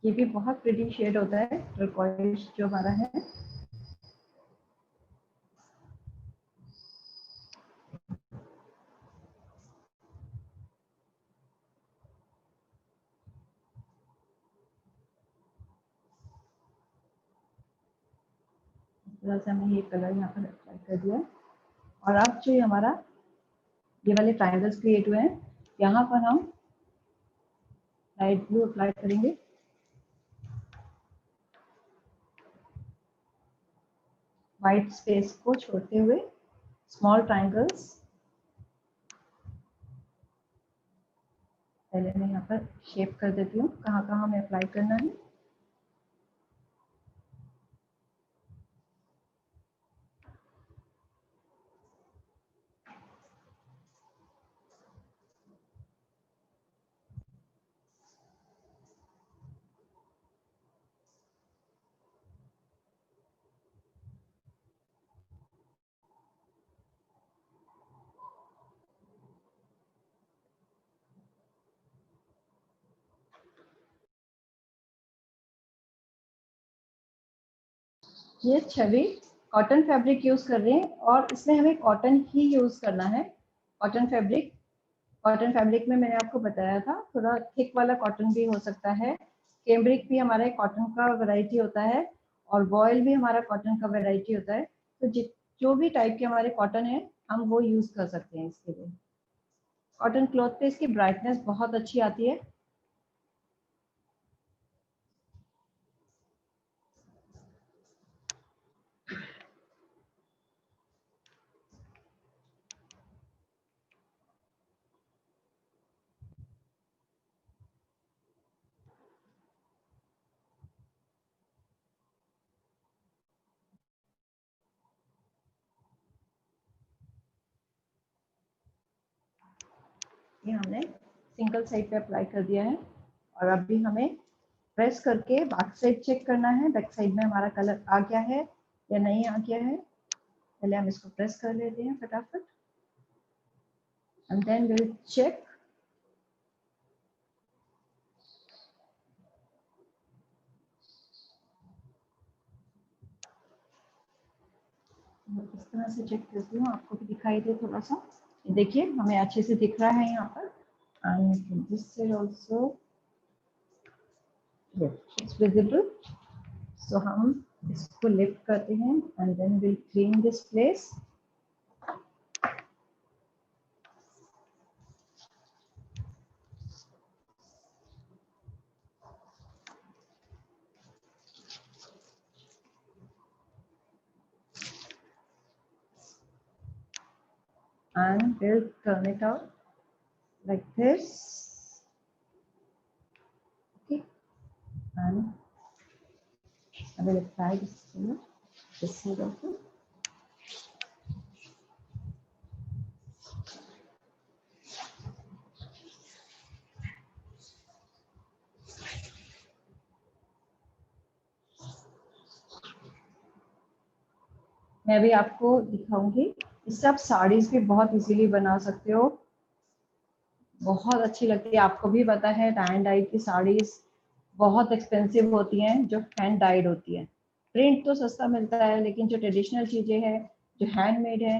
ये भी बहुत प्रिटी शेड होता है टर्कोइज जो हमारा है। इस तरह से हमने ये कलर यहाँ पर अप्लाई कर दिया। और अब जो हमारा ये वाले ट्रायंगल्स क्रिएट हुए हैं, यहाँ पर हम लाइट ब्लू अप्लाई करेंगे। व्हाइट स्पेस को छोड़ते हुए स्मॉल ट्रायंगल्स पहले मैं यहाँ पर शेप कर देती हूँ कहाँ कहाँ हमें अप्लाई करना है। ये छवि कॉटन फैब्रिक यूज कर रहे हैं और इसमें हमें कॉटन ही यूज करना है। कॉटन फैब्रिक में मैंने आपको बताया था थोड़ा थिक वाला कॉटन भी हो सकता है, कैम्ब्रिक भी हमारा कॉटन का वैरायटी होता है और वॉयल भी हमारा कॉटन का वैरायटी होता है। तो जो भी टाइप के हमारे कॉटन है हम वो यूज कर सकते हैं इसके लिए। कॉटन क्लॉथ पे इसकी ब्राइटनेस बहुत अच्छी आती है। ये हमने सिंगल साइड पे अप्लाई कर दिया है और अभी हमें प्रेस करके बैक साइड चेक करना है, बैक साइड में हमारा कलर आ गया है या नहीं आ गया है। पहले हम इसको प्रेस कर लेते हैं फटाफट एंड देन विल चेक। इस तरह से चेक करती हूँ, आपको भी दिखाई दे थोड़ा सा। ये देखिए हमें अच्छे से दिख रहा है यहाँ पर and this side also it's visible. So हम इसको लिफ्ट करते हैं and then will clean this place. And we'll turn it out like this. Okay, and I will apply this side also. मैं भी आपको दिखाऊंगी, इससे आप साड़ीज भी बहुत इजीली बना सकते हो, बहुत अच्छी लगती है। आपको भी पता है हैंड डाइड की साड़ीज बहुत एक्सपेंसिव होती हैं जो हैंड डाइड होती है। प्रिंट तो सस्ता मिलता है लेकिन जो ट्रेडिशनल चीजें हैं जो हैंडमेड है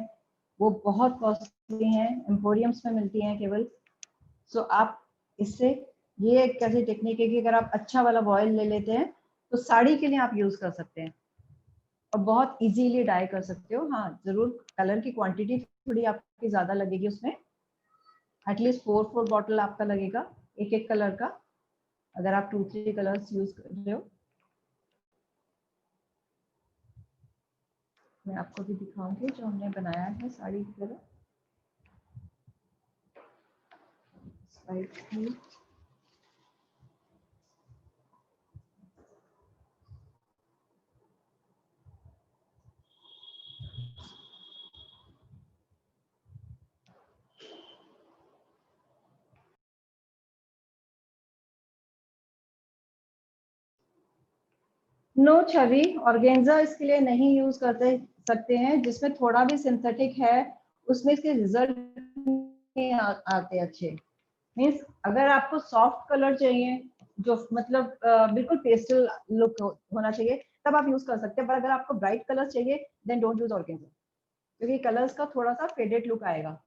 वो बहुत कॉस्टली हैं, एम्पोरियम्स में मिलती हैं केवल। सो आप इससे ये एक ऐसी टेक्निक है कि अगर आप अच्छा वाला वॉयल ले लेते हैं तो साड़ी के लिए आप यूज कर सकते हैं और बहुत इजीली डाई कर सकते हो। हाँ जरूर कलर की क्वांटिटी थोड़ी आपकी ज्यादा लगेगी उसमें, एटलीस्ट 4 बॉटल आपका लगेगा एक एक कलर का अगर आप 2-3 कलर्स यूज कर रहे हो। मैं आपको भी दिखाऊंगी जो हमने बनाया है साड़ी की तरह। नो छवि, ऑर्गेन्जा इसके लिए नहीं यूज करते सकते हैं, जिसमें थोड़ा भी सिंथेटिक है उसमें इसके रिजल्ट नहीं आते अच्छे। मीन्स अगर आपको सॉफ्ट कलर चाहिए जो मतलब बिल्कुल पेस्टल लुक होना चाहिए तब आप यूज कर सकते हैं, पर अगर आपको ब्राइट कलर चाहिए देन डोंट यूज ऑर्गेन्जा, क्योंकि कलर्स का थोड़ा सा फेडेड लुक आएगा।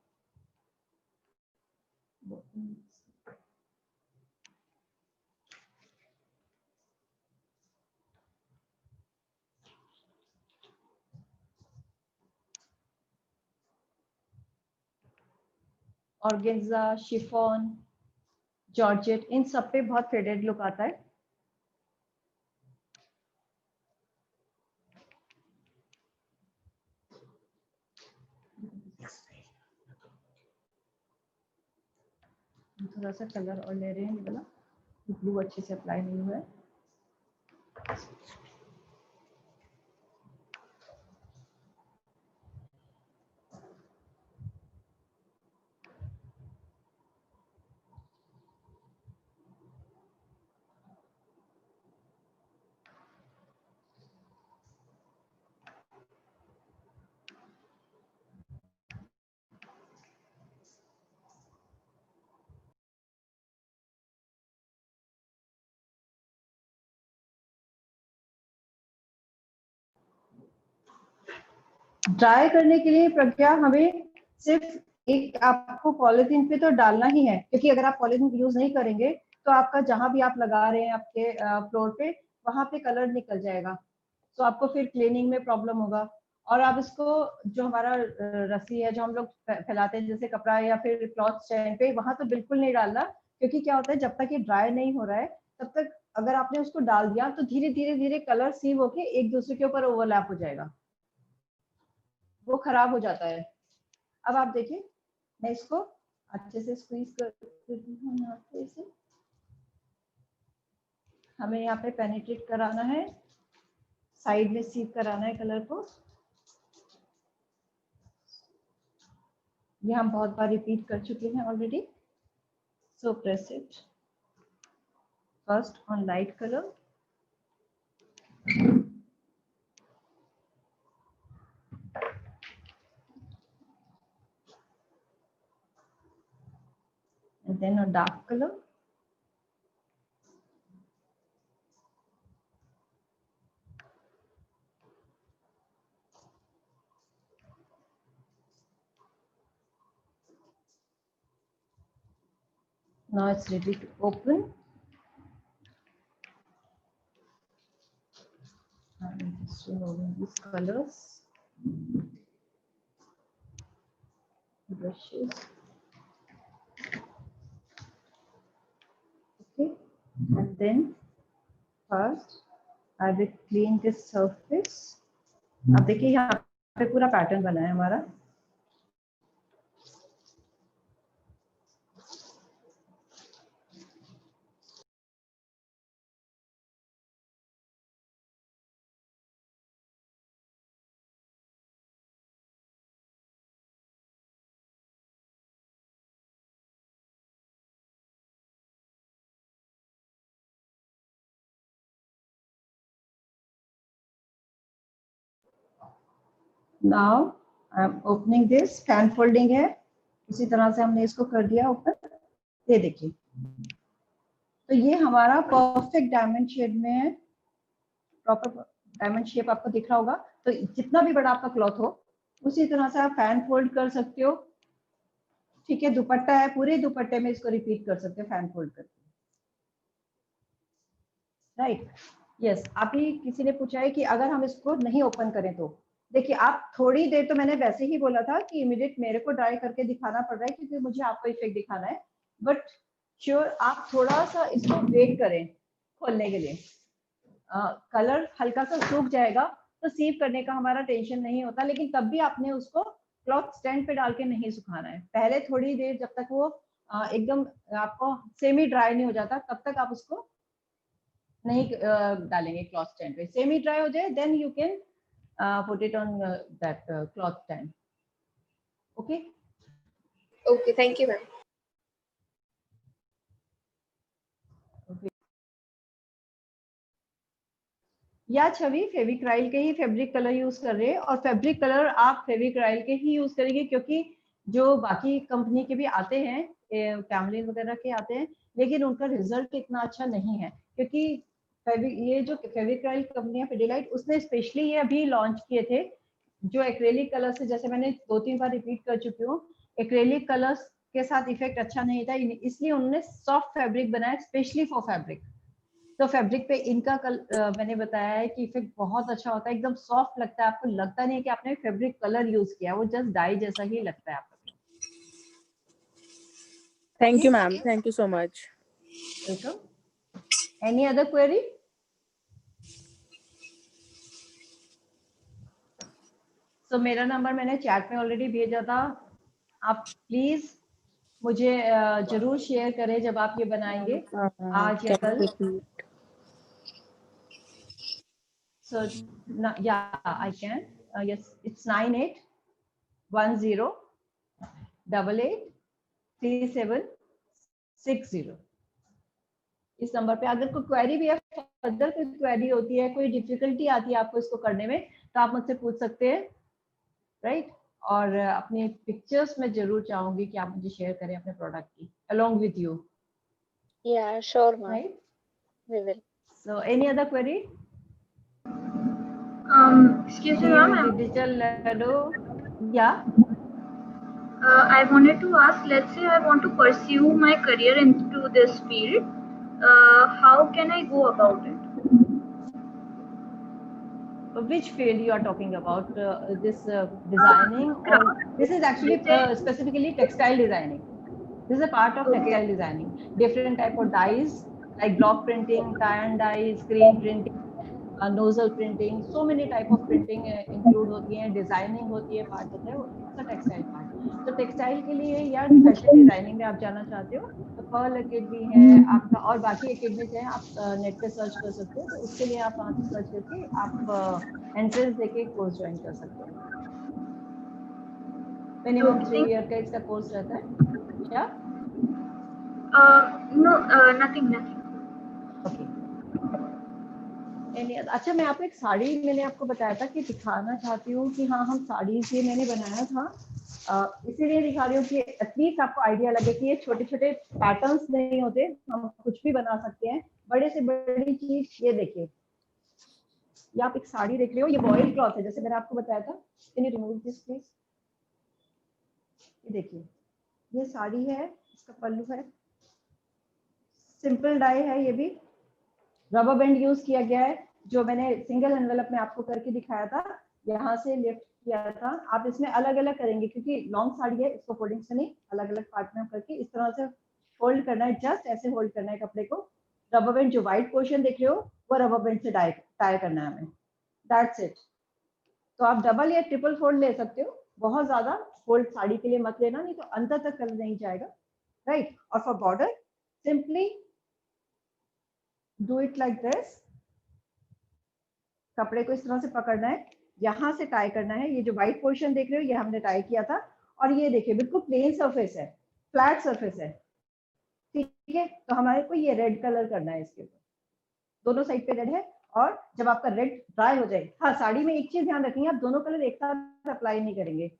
ऑर्गेन्जा, शिफॉन, जॉर्जेट इन सब पे बहुत फेडेड लुक आता है। थोड़ा सा कलर और ले रहे हैं, ये वाला ब्लू अच्छे से अप्लाई नहीं हुआ है। ड्राई करने के लिए प्रज्ञा हमें सिर्फ एक आपको पॉलिथीन पे तो डालना ही है, क्योंकि अगर आप पॉलिथीन यूज नहीं करेंगे तो आपका जहां भी आप लगा रहे हैं आपके फ्लोर पे वहां पे कलर निकल जाएगा, तो आपको फिर क्लीनिंग में प्रॉब्लम होगा। और आप इसको जो हमारा रस्सी है जो हम लोग फैलाते हैं जैसे कपड़ा या फिर क्लॉथ स्टैंड पे, वहां तो बिल्कुल नहीं डालना, क्योंकि क्या होता है जब तक ये ड्राई नहीं हो रहा है तब तक अगर आपने उसको डाल दिया तो धीरे धीरे धीरे कलर सीव होके एक दूसरे के ऊपर ओवरलैप हो जाएगा, वो खराब हो जाता है। अब आप देखिए मैं इसको अच्छे से स्क्वीज कर देती हूँ यहाँ पे इसे, हमें यहाँ पे पेनिट्रेट कराना है, साइड में सीव कराना है कलर को। ये हम बहुत बार रिपीट कर चुके हैं already. So press it first on light colour, and then on dark color. Now it's ready to open. I'm just removing these colors. Brushes. Okay, and then first I will clean this surface. अब देखिए यहाँ पे पूरा पैटर्न बना है हमारा। Now I am opening this, fan folding है, इसी तरह से हमने इसको कर दिया ऊपर। ये देखिए तो ये हमारा परफेक्ट डायमंड शेड में है, प्रॉपर डायमंड शेप आपको दिख रहा होगा। तो जितना भी बड़ा आपका क्लॉथ हो उसी तरह से आप फैन फोल्ड कर सकते हो। ठीक है, दुपट्टा है, पूरे दुपट्टे में इसको रिपीट कर सकते हो फैन फोल्ड करके। Right, yes. अभी किसी ने पूछा है कि अगर हम इसको नहीं ओपन करें तो देखिए आप थोड़ी देर, तो मैंने वैसे ही बोला था कि इमीडिएट मेरे को ड्राई करके दिखाना पड़ रहा है क्योंकि मुझे आपको इफेक्ट दिखाना है, बट श्योर आप थोड़ा सा इसको वेट करें खोलने के लिए। कलर हल्का सा सूख जाएगा तो सीव करने का हमारा टेंशन नहीं होता, लेकिन तब भी आपने उसको क्लॉथ स्टैंड पे डाल के नहीं सुखाना है। पहले थोड़ी देर जब तक वो एकदम आपको सेमी ड्राई नहीं हो जाता तब तक आप उसको नहीं डालेंगे क्लॉथ स्टैंड पे। सेमी ड्राई हो जाए then you can put it on that cloth stand. Okay. Okay, thank you, ma'am. Okay. या छवि फेविक्राइल के ही फैब्रिक कलर यूज कर रहे हैं, और फैब्रिक कलर आप फेविक्राइल के ही यूज करेंगे क्योंकि जो बाकी कंपनी के भी आते हैं, कैमलिन वगैरह के आते हैं, लेकिन उनका रिजल्ट इतना अच्छा नहीं है क्योंकि ये जो फेविक्राइल कंपनी है पिडिलाइट, उसने स्पेशली ये अभी लॉन्च किए थे जो एक्रेलिक कलर से, जैसे मैंने 2-3 बार रिपीट कर चुकी हूँ, एक्रेलिक कलर्स के साथ इफेक्ट अच्छा नहीं था, इसलिए उन्होंने सॉफ्ट फैब्रिक बनाया स्पेशली फॉर फैब्रिक। तो फैब्रिक पे इनका मैंने बताया है कि इफेक्ट बहुत अच्छा होता है, एकदम सॉफ्ट लगता है, आपको लगता नहीं है कि आपने फैब्रिक कलर यूज किया, वो जस्ट डाई जैसा ही लगता है आपको। Thank you, ma'am. Thank you so much. Welcome. Any other query? तो मेरा नंबर मैंने चैट में ऑलरेडी भेजा था, आप प्लीज मुझे जरूर शेयर करें जब आप ये बनाएंगे आज या कल। So yeah, I can. Yes, it's 9810883760। इस नंबर पे अगर कोई क्वेरी भी है, अदर कोई क्वेरी होती है, कोई डिफिकल्टी आती है आपको इसको करने में, तो आप मुझसे पूछ सकते हैं, राइट। और अपने पिक्चर्स में जरूर चाहूंगी कि आप मुझे शेयर करें अपने प्रोडक्ट की along with you, Yeah, sure, ma'am. right? We will. So any other query? Excuse me, ma'am. digital Lado. Yeah. I wanted to ask, let's say I want to pursue my career into this field. How can I go about it? Which field you are talking about? This designing, or this is actually specifically textile designing. This is a part of textile designing. Different type of dyes like block printing, tie and dye, screen printing, nozzle printing, so many type of printing include होती है, डिजाइनिंग होती है, पार्ट होता है, इट्स अ टेक्सटाइल पार्ट. तो टेक्सटाइल के लिए या फैशन डिजाइनिंग में आप जाना चाहते हो तो पर्ल एकेडमी है आपका, और बाकी एकेडमीज हैं, आप नेट पे सर्च कर सकते हो. तो उसके लिए आप वहाँ से सर्च करके आप एंट्रेंस देके कोर्स ज्वाइन कर सकते हो. मिनिमम 3 ईयर का इसका कोर्स रहता है. या No, nothing. ओके. अच्छा, मैं आपको एक साड़ी मैंने आपको बताया था कि दिखाना चाहती हूँ कि हाँ हम साड़ी से मैंने बनाया था, इसीलिए दिखा रही हूँ कि एटलीस्ट आपको आइडिया लगे कि ये छोटे छोटे पैटर्न्स नहीं होते, हम कुछ भी बना सकते हैं. बड़े से बड़ी चीज ये देखिए, ये आप एक साड़ी देख रहे हो, ये बॉयल क्लॉथ है जैसे मैंने आपको बताया था. Can you remove this please? ये देखिए, ये साड़ी है, इसका पल्लू है, सिंपल डाई है, ये भी रबर बैंड यूज किया गया है, जो मैंने सिंगल एनवेलप में आपको करके दिखाया था, यहाँ से लिफ्ट किया था. आप इसमें अलग अलग करेंगे क्योंकि लॉन्ग साड़ी है, इसको फोल्डिंग से नहीं, अलग अलग पार्ट में करके इस तरह से होल्ड करना है, जस्ट ऐसे होल्ड करना है कपड़े को. रबर बैंड जो व्हाइट पोर्शन देख रहे हो वो रबर बैंड से टाई करना है हमें. That's it. तो आप डबल या ट्रिपल फोल्ड ले सकते हो, बहुत ज्यादा फोल्ड साड़ी के लिए मत लेना, नहीं तो अंदर तक कलर नहीं जाएगा. राइट. और for border simply do it like this. कपड़े को इस तरह से पकड़ना है, यहाँ से टाई करना है. ये जो व्हाइट पोर्शन देख रहे हो ये हमने टाई किया था, और ये देखिए बिल्कुल प्लेन सरफेस है, फ्लैट सरफेस है. ठीक है. तो हमारे को ये रेड कलर करना है इसके ऊपर, दोनों साइड पे रेड है. और जब आपका रेड ड्राई हो जाए, हाँ साड़ी में एक चीज ध्यान रखेंगे, आप दोनों कलर एक साथ अप्लाई नहीं करेंगे.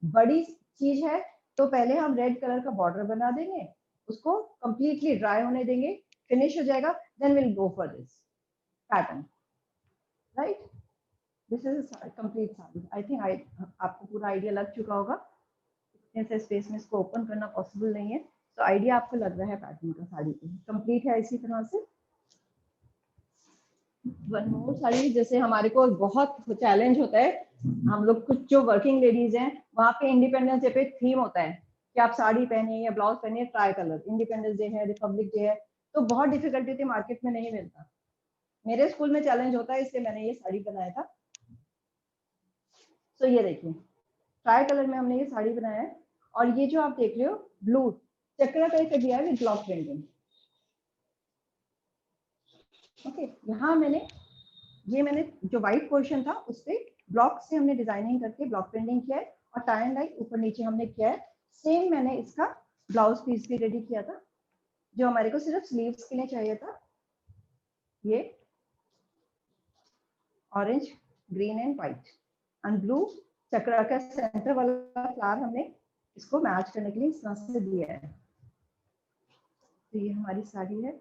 बड़ी चीज है तो पहले हम रेड कलर का बॉर्डर बना देंगे, उसको कंप्लीटली ड्राई होने देंगे, फिनिश हो जाएगा, then will go for this pattern. Right. This is complete sari. I think आपको पूरा आइडिया लग चुका होगा. इतने से स्पेस में इसको ओपन करना पॉसिबल नहीं है, तो आइडिया आपको लग रहा है पैटर्न का. साड़ी कंप्लीट है इसी तरह से. वन मोर साड़ी, जैसे हमारे को बहुत चैलेंज होता है, हम लोग कुछ जो वर्किंग लेडीज हैं वहाँ पे इंडिपेंडेंस डे पे थीम होता है कि आप साड़ी पहनिए या ब्लाउज पहनिए ट्राई कलर. इंडिपेंडेंस डे है, रिपब्लिक डे है, तो बहुत डिफिकल्टी थी, मार्केट में नहीं मिलता. मेरे स्कूल में चैलेंज होता है, इसलिए मैंने ये साड़ी बनाया था. तो ये देखिए ट्राई कलर में हमने ये साड़ी बनाया है. और ये जो आप देख रहे हो ब्लू चक्रा टाइप का दिया है विद ब्लॉक प्रिंटिंग. ओके. यहाँ मैंने जो व्हाइट पोर्शन था उस पे ब्लॉक से हमने डिजाइनिंग करके ब्लॉक प्रिंटिंग किया है, और टाई एंड डाई ऊपर नीचे हमने किया है. सेम मैंने इसका ब्लाउज पीस भी रेडी किया था, जो हमारे को सिर्फ स्लीव्स के लिए चाहिए था. ये orange, green and white and blue chakra का सेंटर वाला फ्लावर हमने इसको मैच करने के लिए इस तरह से दिया है. तो ये हमारी साड़ी है,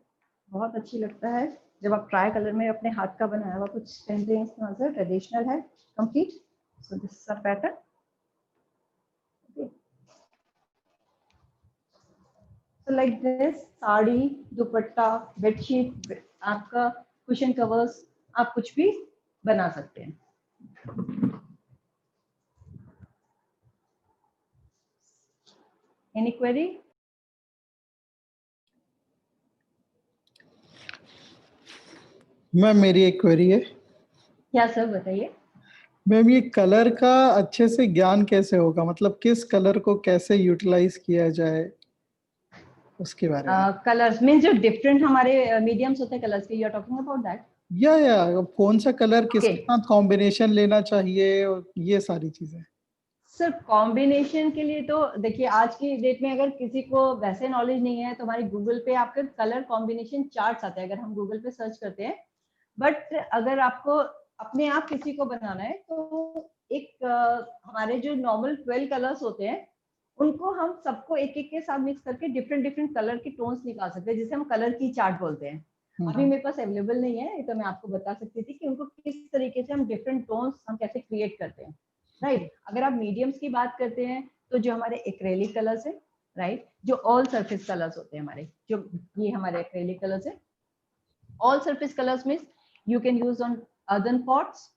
बहुत अच्छी लगता है जब आप ट्राई कलर में अपने हाथ का बनाया हुआ कुछ पहनते हैं. इस तरह से ट्रेडिशनल है complete. So this is a pattern. So like this, sari, dupatta, bedsheet, आपका कुशन कवर्स, आप कुछ भी बना सकते हैं. Any query? मैम मेरी एक क्वेरी है. क्या सर बताइए. मैम ये कलर का अच्छे से ज्ञान कैसे होगा, मतलब किस कलर को कैसे यूटिलाइज किया जाए उसके बारे में. कलर्स मीन जो डिफरेंट हमारे मीडियम्स होते हैं कलर्स के, you are talking about that. या कौन सा कलर किसके Okay. साथ कॉम्बिनेशन लेना चाहिए और ये सारी चीजें. सर कॉम्बिनेशन के लिए तो देखिए आज की डेट में अगर किसी को वैसे नॉलेज नहीं है तो हमारी गूगल पे आपके कलर कॉम्बिनेशन चार्ट्स आते हैं, अगर हम गूगल पे सर्च करते हैं. बट अगर आपको अपने आप किसी को बनाना है तो एक हमारे जो नॉर्मल 12 कलर्स होते हैं उनको हम सबको एक एक के साथ मिक्स करके डिफरेंट डिफरेंट कलर के टोन्स निकाल सकते हैं, जिसे हम कलर की चार्ट बोलते हैं. अभी मेरे पास अवेलेबल नहीं है, तो मैं आपको बता सकती थी कि उनको किस तरीके से हम डिफरेंट टोन्स हम कैसे क्रिएट करते हैं, राइट। अगर आप मीडियम्स की बात करते हैं तो जो हमारे एक्रेलिक कलर्स है, राइट, जो ऑल सरफेस कलर्स होते हैं हमारे, जो ये हमारे एक्रेलिक कलर्स है, all surface colours means you can use on earthen pots,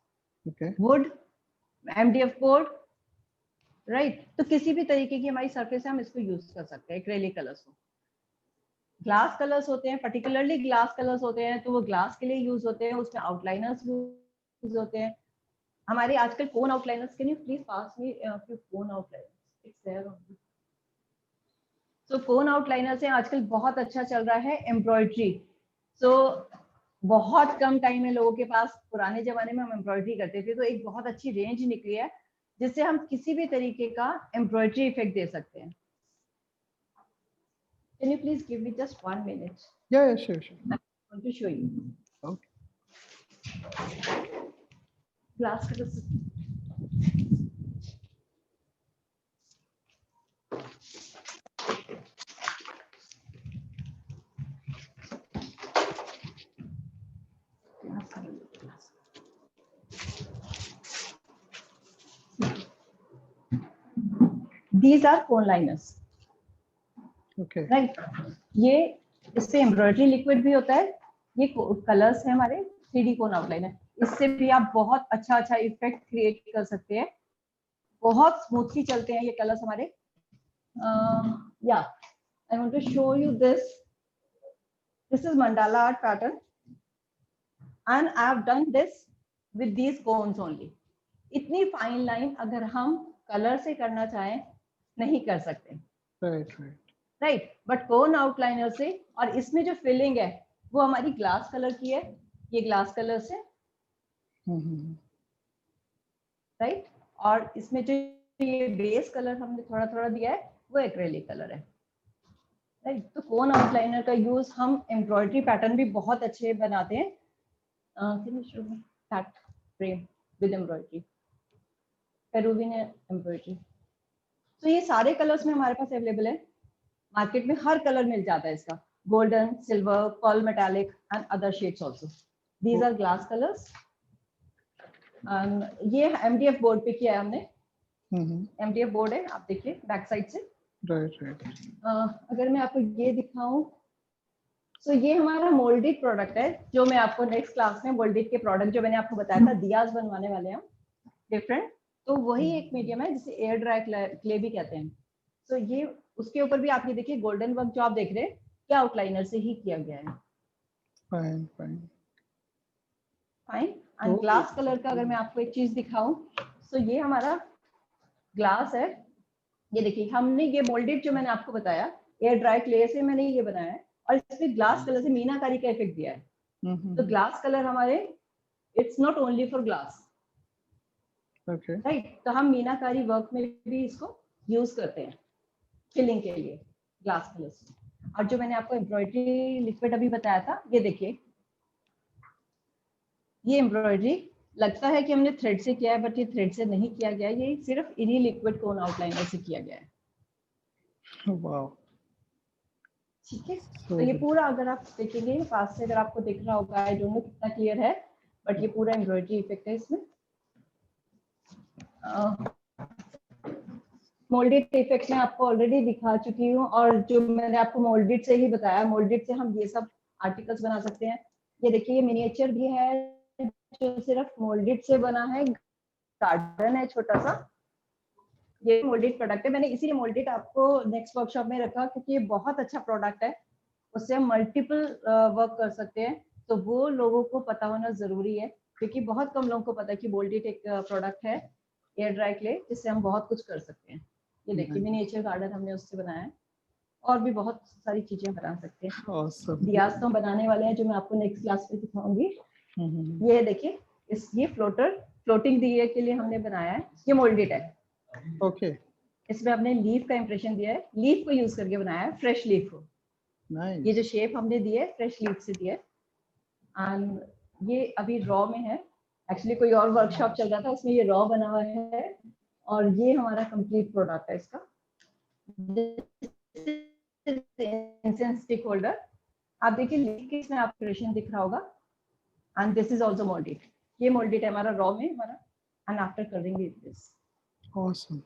would, MDF board, right. तो किसी भी तरीके की हमारी सरफेस है हम इसको यूज कर सकते हैं एक्रेलिक कलर्स को। ग्लास कलर्स होते हैं, पर्टिकुलरली ग्लास कलर्स होते हैं, तो वो ग्लास के लिए यूज होते हैं, उसमें आउटलाइनर्स यूज होते हैं हमारे। आजकल cone outliners, can you please pass me cone outliners, it's there only. So cone outliner से आजकल बहुत अच्छा चल रहा है एम्ब्रॉयडरी। सो बहुत कम टाइम है लोगों के पास, पुराने जमाने में हम एम्ब्रॉयडरी करते थे, तो एक बहुत अच्छी रेंज निकली है जिससे हम किसी भी तरीके का एम्ब्रॉयडरी इफेक्ट दे सकते हैं। Can you please give me just 1 minute? Yeah, sure. I want to show you. Okay. Glass colors. These are cone liners. Okay. Right, ये इससे एम्ब्रॉयडरी लिक्विड भी होता है, ये कलर्स है हमारे 3D कोन आउटलाइन है, इससे भी आप बहुत अच्छा अच्छा इफेक्ट क्रिएट कर सकते हैं, बहुत स्मूथली चलते हैं ये कलर्स हमारे। या I want to show you this is mandala art pattern and I have done this with these cones only. इतनी फाइन लाइन अगर हम कलर से करना चाहें नहीं कर सकते, राइट, बट कोन आउटलाइनर से, और इसमें जो फिलिंग है वो हमारी ग्लास कलर की है, ये ग्लास कलर से, राइट, और इसमें जो ये बेस कलर हमने थोड़ा थोड़ा दिया है वो एक्रेलिक कलर है, राइट। तो कोन आउटलाइनर का यूज हम एम्ब्रॉयडरी पैटर्न भी बहुत अच्छे बनाते हैं। Frame with embroidery, Peruvian embroidery. तो ये सारे कलर्स में हमारे पास अवेलेबल है, मार्केट में हर कलर मिल जाता है इसका, golden, silver, pearl metallic and other shades also. These are glass colours. ये MDF बोर्ड पे किया है हमने, MDF बोर्ड है, आप देखिए बैक साइड से। राइट। अगर मैं आपको ये दिखाऊं, तो ये हमारा मोल्डेड प्रोडक्ट है, जो मैं आपको नेक्स्ट क्लास में मोल्डेड के प्रोडक्ट जो मैंने आपको बताया था, दियाज बनवाने वाले हैं डिफरेंट, तो वही एक मीडियम है जिसे एयर ड्राई क्ले भी कहते हैं। तो ये उसके ऊपर भी आप ये देखिए गोल्डन वर्क जो आप देख रहे हैं क्या आउटलाइनर से ही किया गया है। Fine fine fine. And glass colour का अगर मैं आपको एक चीज दिखाऊं, तो ये हमारा ग्लास है, ये देखिए हमने ये मोल्डेड जो मैंने आपको बताया एयर ड्राई क्ले से मैंने ये बनाया है, और इसमें ग्लास कलर से मीनाकारी का इफेक्ट दिया है। तो ग्लास कलर हमारे it's not only for glass, okay, right. तो हम मीनाकारी वर्क में भी इसको यूज करते हैं फिलिंग के लिए ग्लास कलर्स। और जो मैंने आपको एम्ब्रॉयडरी लिक्विड अभी बताया था, ये देखिए ये एम्ब्रॉयडरी लगता है कि हमने थ्रेड से किया है, बट ये थ्रेड से नहीं किया गया है, ये सिर्फ इन्हीं लिक्विड कोन आउटलाइनर से किया गया है। वाओ, ठीक है। तो ये पूरा अगर आप देखेंगे पास से, अगर आपको दिख रहा होगा, आई डोंट नो कितना क्लियर है, बट ये पूरा एम्ब्रॉयडरी इफेक्ट है इसमें। मोल्डेड इफेक्ट में आपको ऑलरेडी दिखा चुकी हूँ, और जो मैंने आपको मोल्डेड से ही बताया, मोल्डेड से हम ये सब आर्टिकल्स बना सकते हैं। ये देखिए ये मिनिएचर भी है जो सिर्फ मोल्डेड से बना है, गार्डन है छोटा सा, ये मोल्डेड प्रोडक्ट है। मैंने इसीलिए मोल्डेड आपको नेक्स्ट वर्कशॉप में रखा क्योंकि ये बहुत अच्छा प्रोडक्ट है, उससे हम मल्टीपल वर्क कर सकते हैं, तो वो लोगों को पता होना जरूरी है, क्योंकि बहुत कम लोगों को पता है कि मोल्डेड एक प्रोडक्ट है एयर ड्राई क्ले, जिससे हम बहुत कुछ कर सकते हैं। ये देखिए मिनिएचर गार्डन हमने उससे बनाया है, और भी बहुत सारी चीजें बना सकते हैं। awesome. दियाज तो हम बनाने वाले हैं, जो मैं आपको नेक्स्ट क्लास में दिखाऊंगी। ये देखिए ये फ्लोटिंग दिए के लिए हमने बनाया है, ये मोल्डेड है। ओके, इसमें हमने लीफ का इंप्रेशन दिया है, लीफ को यूज करके बनाया है, फ्रेश लीफ को। नाइस। ये जो शेप हमने दी है फ्रेश लीफ से दी है, एंड ये अभी रॉ में है। एक्चुअली कोई और वर्कशॉप चल रहा था, उसमें ये रॉ बना हुआ है, और ये हमारा कंप्लीट प्रोडक्ट है इसका। इंसेंस स्टिक होल्डर, आप देखिए लिख इसमें आपको क्रिएशन दिख रहा होगा, and this is also moulded, ये मोल्डेड है हमारा रॉ में हमारा, and after colouring is this. Awesome.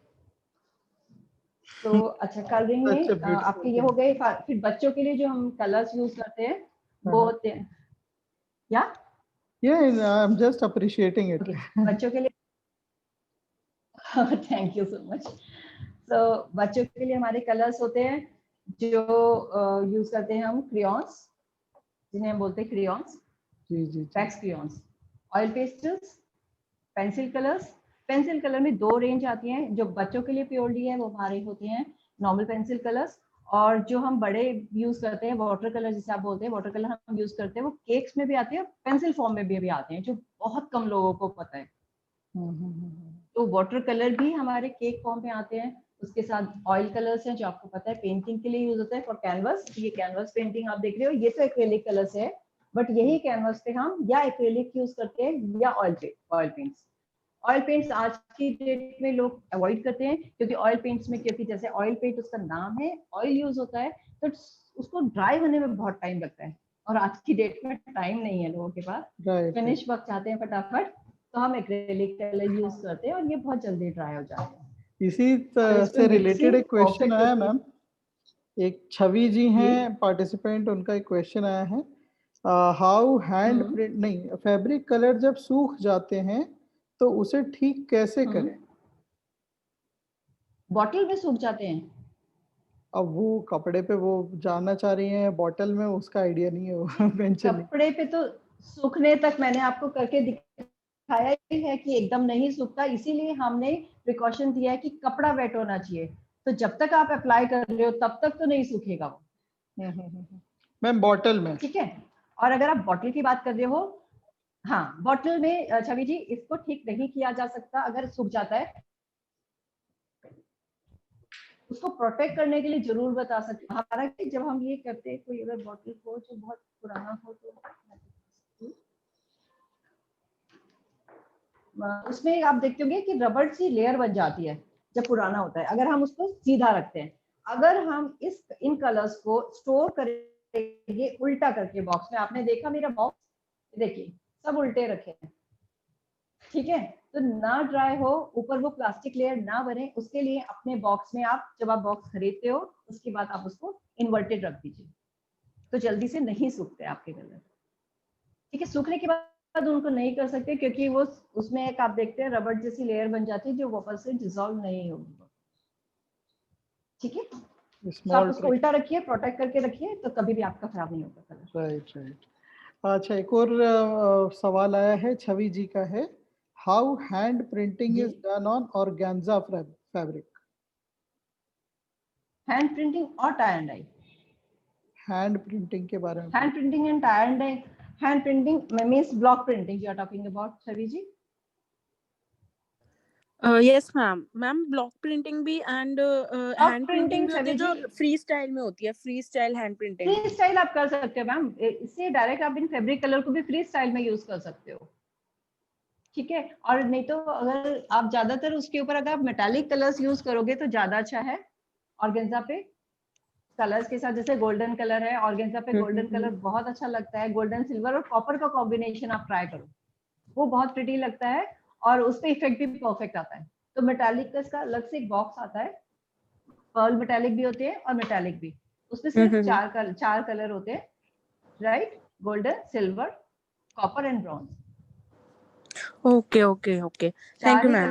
तो अच्छा कलरिंग Such a में beautiful आपके ये thing. हो गए। फिर बच्चों के लिए जो हम कलर्स यूज करते हैं वो होते हैं या Yeah, and I'm just appreciating it. बच्चों के लिए थैंक यू सो मच। तो बच्चों के लिए हमारे कलर्स होते हैं जो यूज करते हैं हम क्रेयॉन्स, जिन्हें हम बोलते हैं क्रेयॉन्स, जी जी जी। Wax crayons, oil pastels, pencil colours. Pencil colour में दो रेंज आती हैं, जो बच्चों के लिए प्योरली है वो हमारे होते हैं नॉर्मल पेंसिल कलर्स, और जो हम बड़े यूज करते हैं वाटर कलर जिसे आप बोलते हैं, वाटर कलर हम यूज करते हैं वो केक्स में भी आते हैं और पेंसिल फॉर्म में भी आते हैं, जो बहुत कम लोगों को पता है। तो वाटर कलर भी हमारे केक फॉर्म में आते हैं। उसके साथ ऑयल कलर्स हैं जो आपको पता है पेंटिंग के लिए यूज होता है फॉर कैनवस। ये कैनवस पेंटिंग आप देख रहे हो, ये तो एक्रेलिक कलर्स है, बट यही कैनवस पे हम या एक्रेलिक यूज करते हैं या ऑयल पेंट्स। ऑयल पेंट्स आज की डेट में लोग अवॉइड करते हैं, क्योंकि ऑयल पेंट्स में, क्योंकि जैसे ऑयल पेंट उसका नाम है, ऑयल यूज होता है, तो उसको ड्राई होने में बहुत टाइम लगता है, और आज की डेट में टाइम नहीं है लोगों के पास, फिनिश वर्क चाहते हैं फटाफट, तो हम एक्रेलिक कलर यूज करते हैं और ये बहुत जल्दी ड्राई हो जाते हैं। इसी से रिलेटेड एक क्वेश्चन आया मैम, एक छवि जी हैं पार्टिसिपेंट, उनका एक क्वेश्चन आया है, हाउ हैंड प्रिंट नहीं फैब्रिक कलर जब सूख जाते हैं तो उसे ठीक कैसे करें? बॉटल में सूख जाते हैं। अब वो कपड़े पे वो जानना चाह रही हैं, बॉटल में उसका आइडिया नहीं है, वो मेंशन कपड़े पे तो सूखने तक मैंने आपको करके दिखाया ही है कि एकदम नहीं सूखता, इसीलिए हमने प्रिकॉशन दिया है कि कपड़ा वेट होना चाहिए, तो जब तक आप अप्लाई कर रहे हो तब तक तो नहीं सूखेगा वो। मैम बॉटल में, ठीक है। और अगर आप बॉटल की बात कर रहे हो, हाँ बॉटल में छवि जी इसको ठीक नहीं किया जा सकता अगर सूख जाता है, उसको प्रोटेक्ट करने के लिए जरूर बता सकते हैं हमारा कि जब हम ये करते हैं, कोई अगर बॉटल को जो बहुत पुराना हो तो उसमें आप देखते होंगे कि रबड़ सी लेयर बन जाती है जब पुराना होता है, अगर हम उसको सीधा रखते हैं। अगर हम इन कलर्स को स्टोर करेंगे उल्टा करके बॉक्स में, आपने देखा मेरा बॉक्स देखिए सब उल्टे रखे हैं, ठीक है, तो ना ड्राई हो, ऊपर वो प्लास्टिक लेयर ना बने, उसके लिए अपने बॉक्स में आप जब आप बॉक्स खरीदते हो उसके बाद आप उसको इन्वर्टेड रख दीजिए, तो जल्दी से नहीं सूखते आपके कलर। ठीक है, सूखने के बाद उनको नहीं कर सकते क्योंकि वो उसमें एक आप देखते हैं रबड़ जैसी लेयर बन जाती है जो वापस से डिसॉल्व नहीं होगी। ठीक है, तो आप उसको उल्टा रखिए, प्रोटेक्ट करके रखिए, तो कभी भी आपका खराब नहीं होगा कलर। Right right. अच्छा, एक और सवाल आया है, छवि जी का है, how hand printing is done on organza fabric? Hand printing और tie and dye, hand printing के बारे में, hand printing and tie and dye. Hand printing means block printing you are talking about Chhavi ji? Yes ma'am, ma'am block printing भी एंड हैंड प्रिंटिंग भी होती है जो फ्री स्टाइल में होती है, free style hand printing. Free style आप कर सकते हो मैम, इससे डायरेक्ट आप इन फैब्रिक कलर को भी फ्री स्टाइल में यूज कर सकते हो। ठीक है, और नहीं तो अगर आप ज्यादातर उसके ऊपर अगर आप मेटालिक कलर्स यूज करोगे तो ज्यादा अच्छा है। ऑर्गेन्जा पे कलर्स के साथ जैसे गोल्डन कलर है, ऑर्गेन्जा पे गोल्डन कलर बहुत अच्छा लगता है, गोल्डन सिल्वर और कॉपर का कॉम्बिनेशन आप ट्राई करो, वो बहुत प्रिटी लगता है और उस पे इफेक्ट भी परफेक्ट आता है। तो मेटालिक का इसका अलग से एक बॉक्स आता है, पर्ल मेटालिक भी होते हैं और मेटालिक भी, उसमें सिर्फ चार कलर होते हैं, right, golden, silver, copper and bronze. Okay okay okay, thank you ma'am.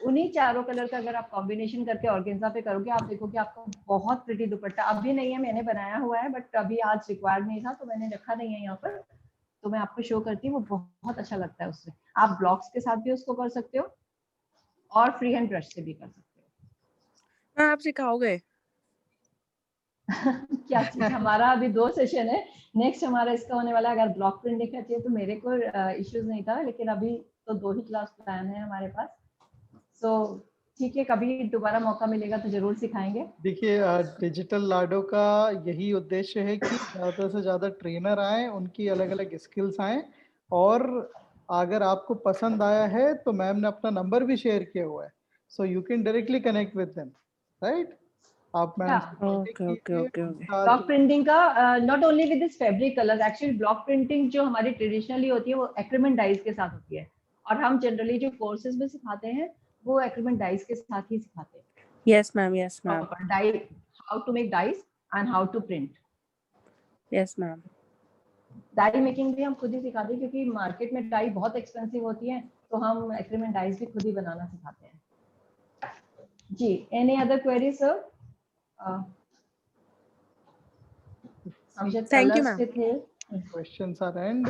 उन्हीं चारों कलर का अगर आप कॉम्बिनेशन करके ऑर्गेन्जा पे करोगे, आप देखोगे आपको बहुत प्रिटी दुपट्टा। अभी नहीं है, मैंने बनाया हुआ है, बट अभी आज रिक्वायर्ड नहीं था तो मैंने रखा नहीं है यहाँ पर, तो मैं आपको शो करती हूँ, वो बहुत अच्छा लगता है। उससे आप ब्लॉक्स के साथ भी उसको कर सकते हो और फ्री हैंड ब्रश से भी कर सकते हो। आप सिखाओगे? क्या चीज, हमारा अभी 2 सेशन है, नेक्स्ट हमारा इसका होने वाला है। अगर ब्लॉक प्रिंटिंग का चाहिए तो मेरे को इश्यूज नहीं था, लेकिन अभी तो 2 ही क्लास प्लान है हमारे पास, सो ठीक है, कभी दोबारा मौका मिलेगा तो जरूर सिखाएंगे। देखिए डिजिटल लाडो का यही उद्देश्य है कि ज़्यादा से ज़्यादा ट्रेनर आए, उनकी अलग अलग स्किल्स आए, और अगर आपको पसंद आया है तो मैम ने अपना नंबर भी शेयर किया हुआ है, so you can directly connect with them, right? आप मैम Yeah. से कांटेक्ट Okay, okay, कीजिए, okay, okay. उनका ब्लॉक जो- प्रिंटिंग का not only with this fabric colours, actually block printing जो हमारी ट्रेडिशनली होती है वो एक्रिलिक डाइज के साथ होती है, और हम जनरली जो कोर्सेज में सिखाते हैं वो एक्रिलिक डाइज के साथ ही सिखाते हैं। Yes, ma'am. Yes, ma'am. Dye, how to make dyes and how to print. Yes, ma'am. Dye making भी हम खुद ही सिखाते हैं, क्योंकि मार्केट में डाई बहुत एक्सपेंसिव होती है, तो हम एक्रिलिक डाइज भी खुद ही बनाना सिखाते हैं। जी, एनी अदर क्वेरी सर? हम जो Thank you, कलर्स ma'am. पे थे। क्वेश्चंस आर एंड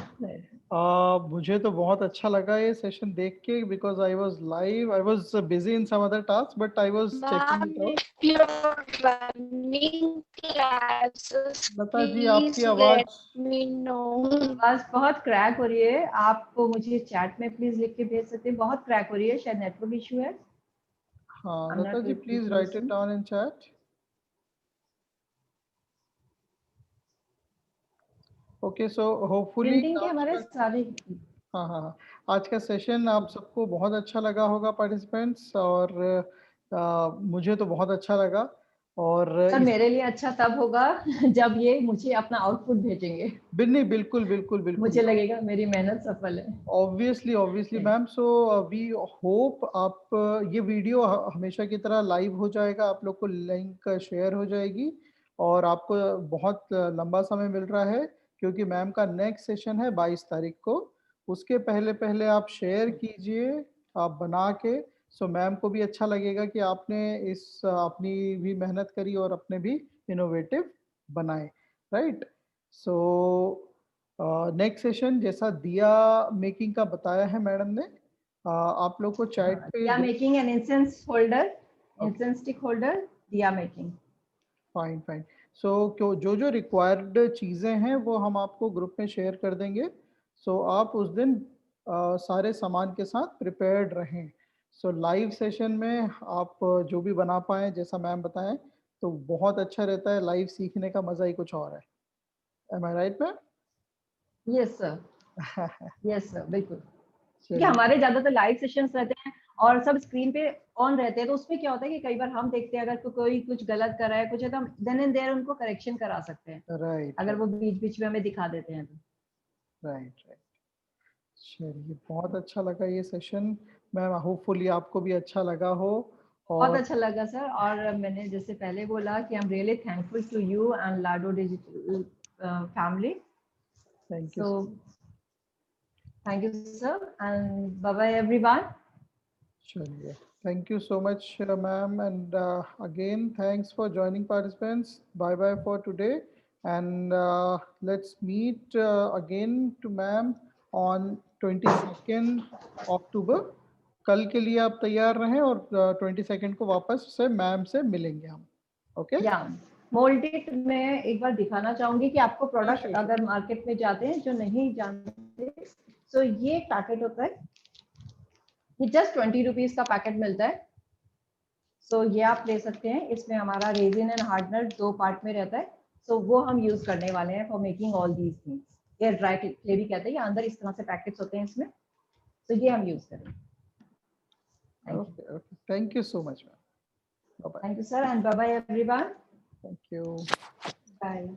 मुझे तो बहुत अच्छा लगा ये सेशन देख के, because I was live, I was busy in some other task, but I was checking it out. If you're running classes, Lata ji, please आपकी let आवाज me know. आवाज बहुत क्रैक हो रही है, आप मुझे चैट में प्लीज लिख के भेज सकते हैं, बहुत क्रैक हो रही है, शायद नेटवर्क इशू है। हाँ I'm Lata not ji, able please to write it listen. Down in chat. Okay, so hopefully printing के हमारे सारे हाँ हाँ हाँ, आज का सेशन आप सबको बहुत अच्छा लगा होगा पार्टिसिपेंट्स, और मुझे तो बहुत अच्छा लगा। और सर मेरे लिए अच्छा तब होगा जब ये मुझे अपना आउटपुट भेजेंगे, नहीं, बिल्कुल बिल्कुल बिल्कुल, मुझे लगेगा मेरी मेहनत सफल है। Obviously obviously ma'am. So we hope आप ये वीडियो हमेशा की तरह लाइव हो जाएगा, आप लोग को लिंक शेयर हो जाएगी, और आपको बहुत लंबा समय मिल रहा है, क्योंकि मैम का नेक्स्ट सेशन है 22 तारीख को। उसके पहले पहले आप शेयर कीजिए, आप बना के, सो मैम को भी अच्छा लगेगा कि आपने इस अपनी भी मेहनत करी और अपने भी इनोवेटिव बनाए, राइट। सो नेक्स्ट सेशन जैसा दिया मेकिंग का बताया है मैडम ने, आप लोग को चैट पे diya making and incense holder, incense stick holder, diya making. Fine fine. So जो जो रिक्वायर्ड चीज़ें हैं वो हम आपको ग्रुप में शेयर कर देंगे। सो आप उस दिन सारे सामान के साथ प्रिपेयर्ड रहें। सो लाइव सेशन में आप जो भी बना पाएँ जैसा मैम बताएं, तो बहुत अच्छा रहता है, लाइव सीखने का मज़ा ही कुछ और है। Am I right ma'am? Yes sir, yes sir, बिल्कुल। क्योंकि चलिए, हमारे ज्यादातर लाइव सेशंस रहते हैं और सब स्क्रीन पे ऑन रहते हैं, तो उसमें क्या होता है कि कई बार हम देखते हैं अगर कोई कुछ गलत कर रहा है कुछ है, तो हम देन एंड देयर उनको करेक्शन करा सकते हैं, राइट अगर वो बीच बीच में हमें दिखा देते हैं तो। Right right. चलिए, बहुत अच्छा लगा ये सेशन मैम, होपफुली आपको भी अच्छा लगा हो। बहुत और अच्छा लगा सर, और मैंने जैसे पहले बोला कि I am really thankful to you and Lado digital family. Thank you. So thank you sir and bye bye everyone. चलिए, thank you so much ma'am, and again thanks for joining participants. Bye bye for today, and let's meet again to ma'am on 22nd October. कल के लिए आप तैयार रहें, और 22nd को वापस से मैम से मिलेंगे हम। ओके, या मोल्डेड में एक बार दिखाना चाहूंगी कि आपको प्रोडक्ट sure. अगर मार्केट में जाते हैं जो नहीं जानते, तो ये पैकेट होता है, ये जस्ट 20 रुपीज का पैकेट मिलता है। सो ये आप ले सकते हैं, इसमें हमारा रेजिन एंड हार्डनर 2 पार्ट में रहता है, सो वो हम यूज करने वाले हैं for making all these things. Air dry clay भी कहते हैं, ये अंदर इस तरह से पैकेट्स होते हैं इसमें, तो ये हम यूज करेंगे। Okay, okay, thank you so much ma'am. Bye bye. Thank you sir and bye bye everyone. Thank you. Bye.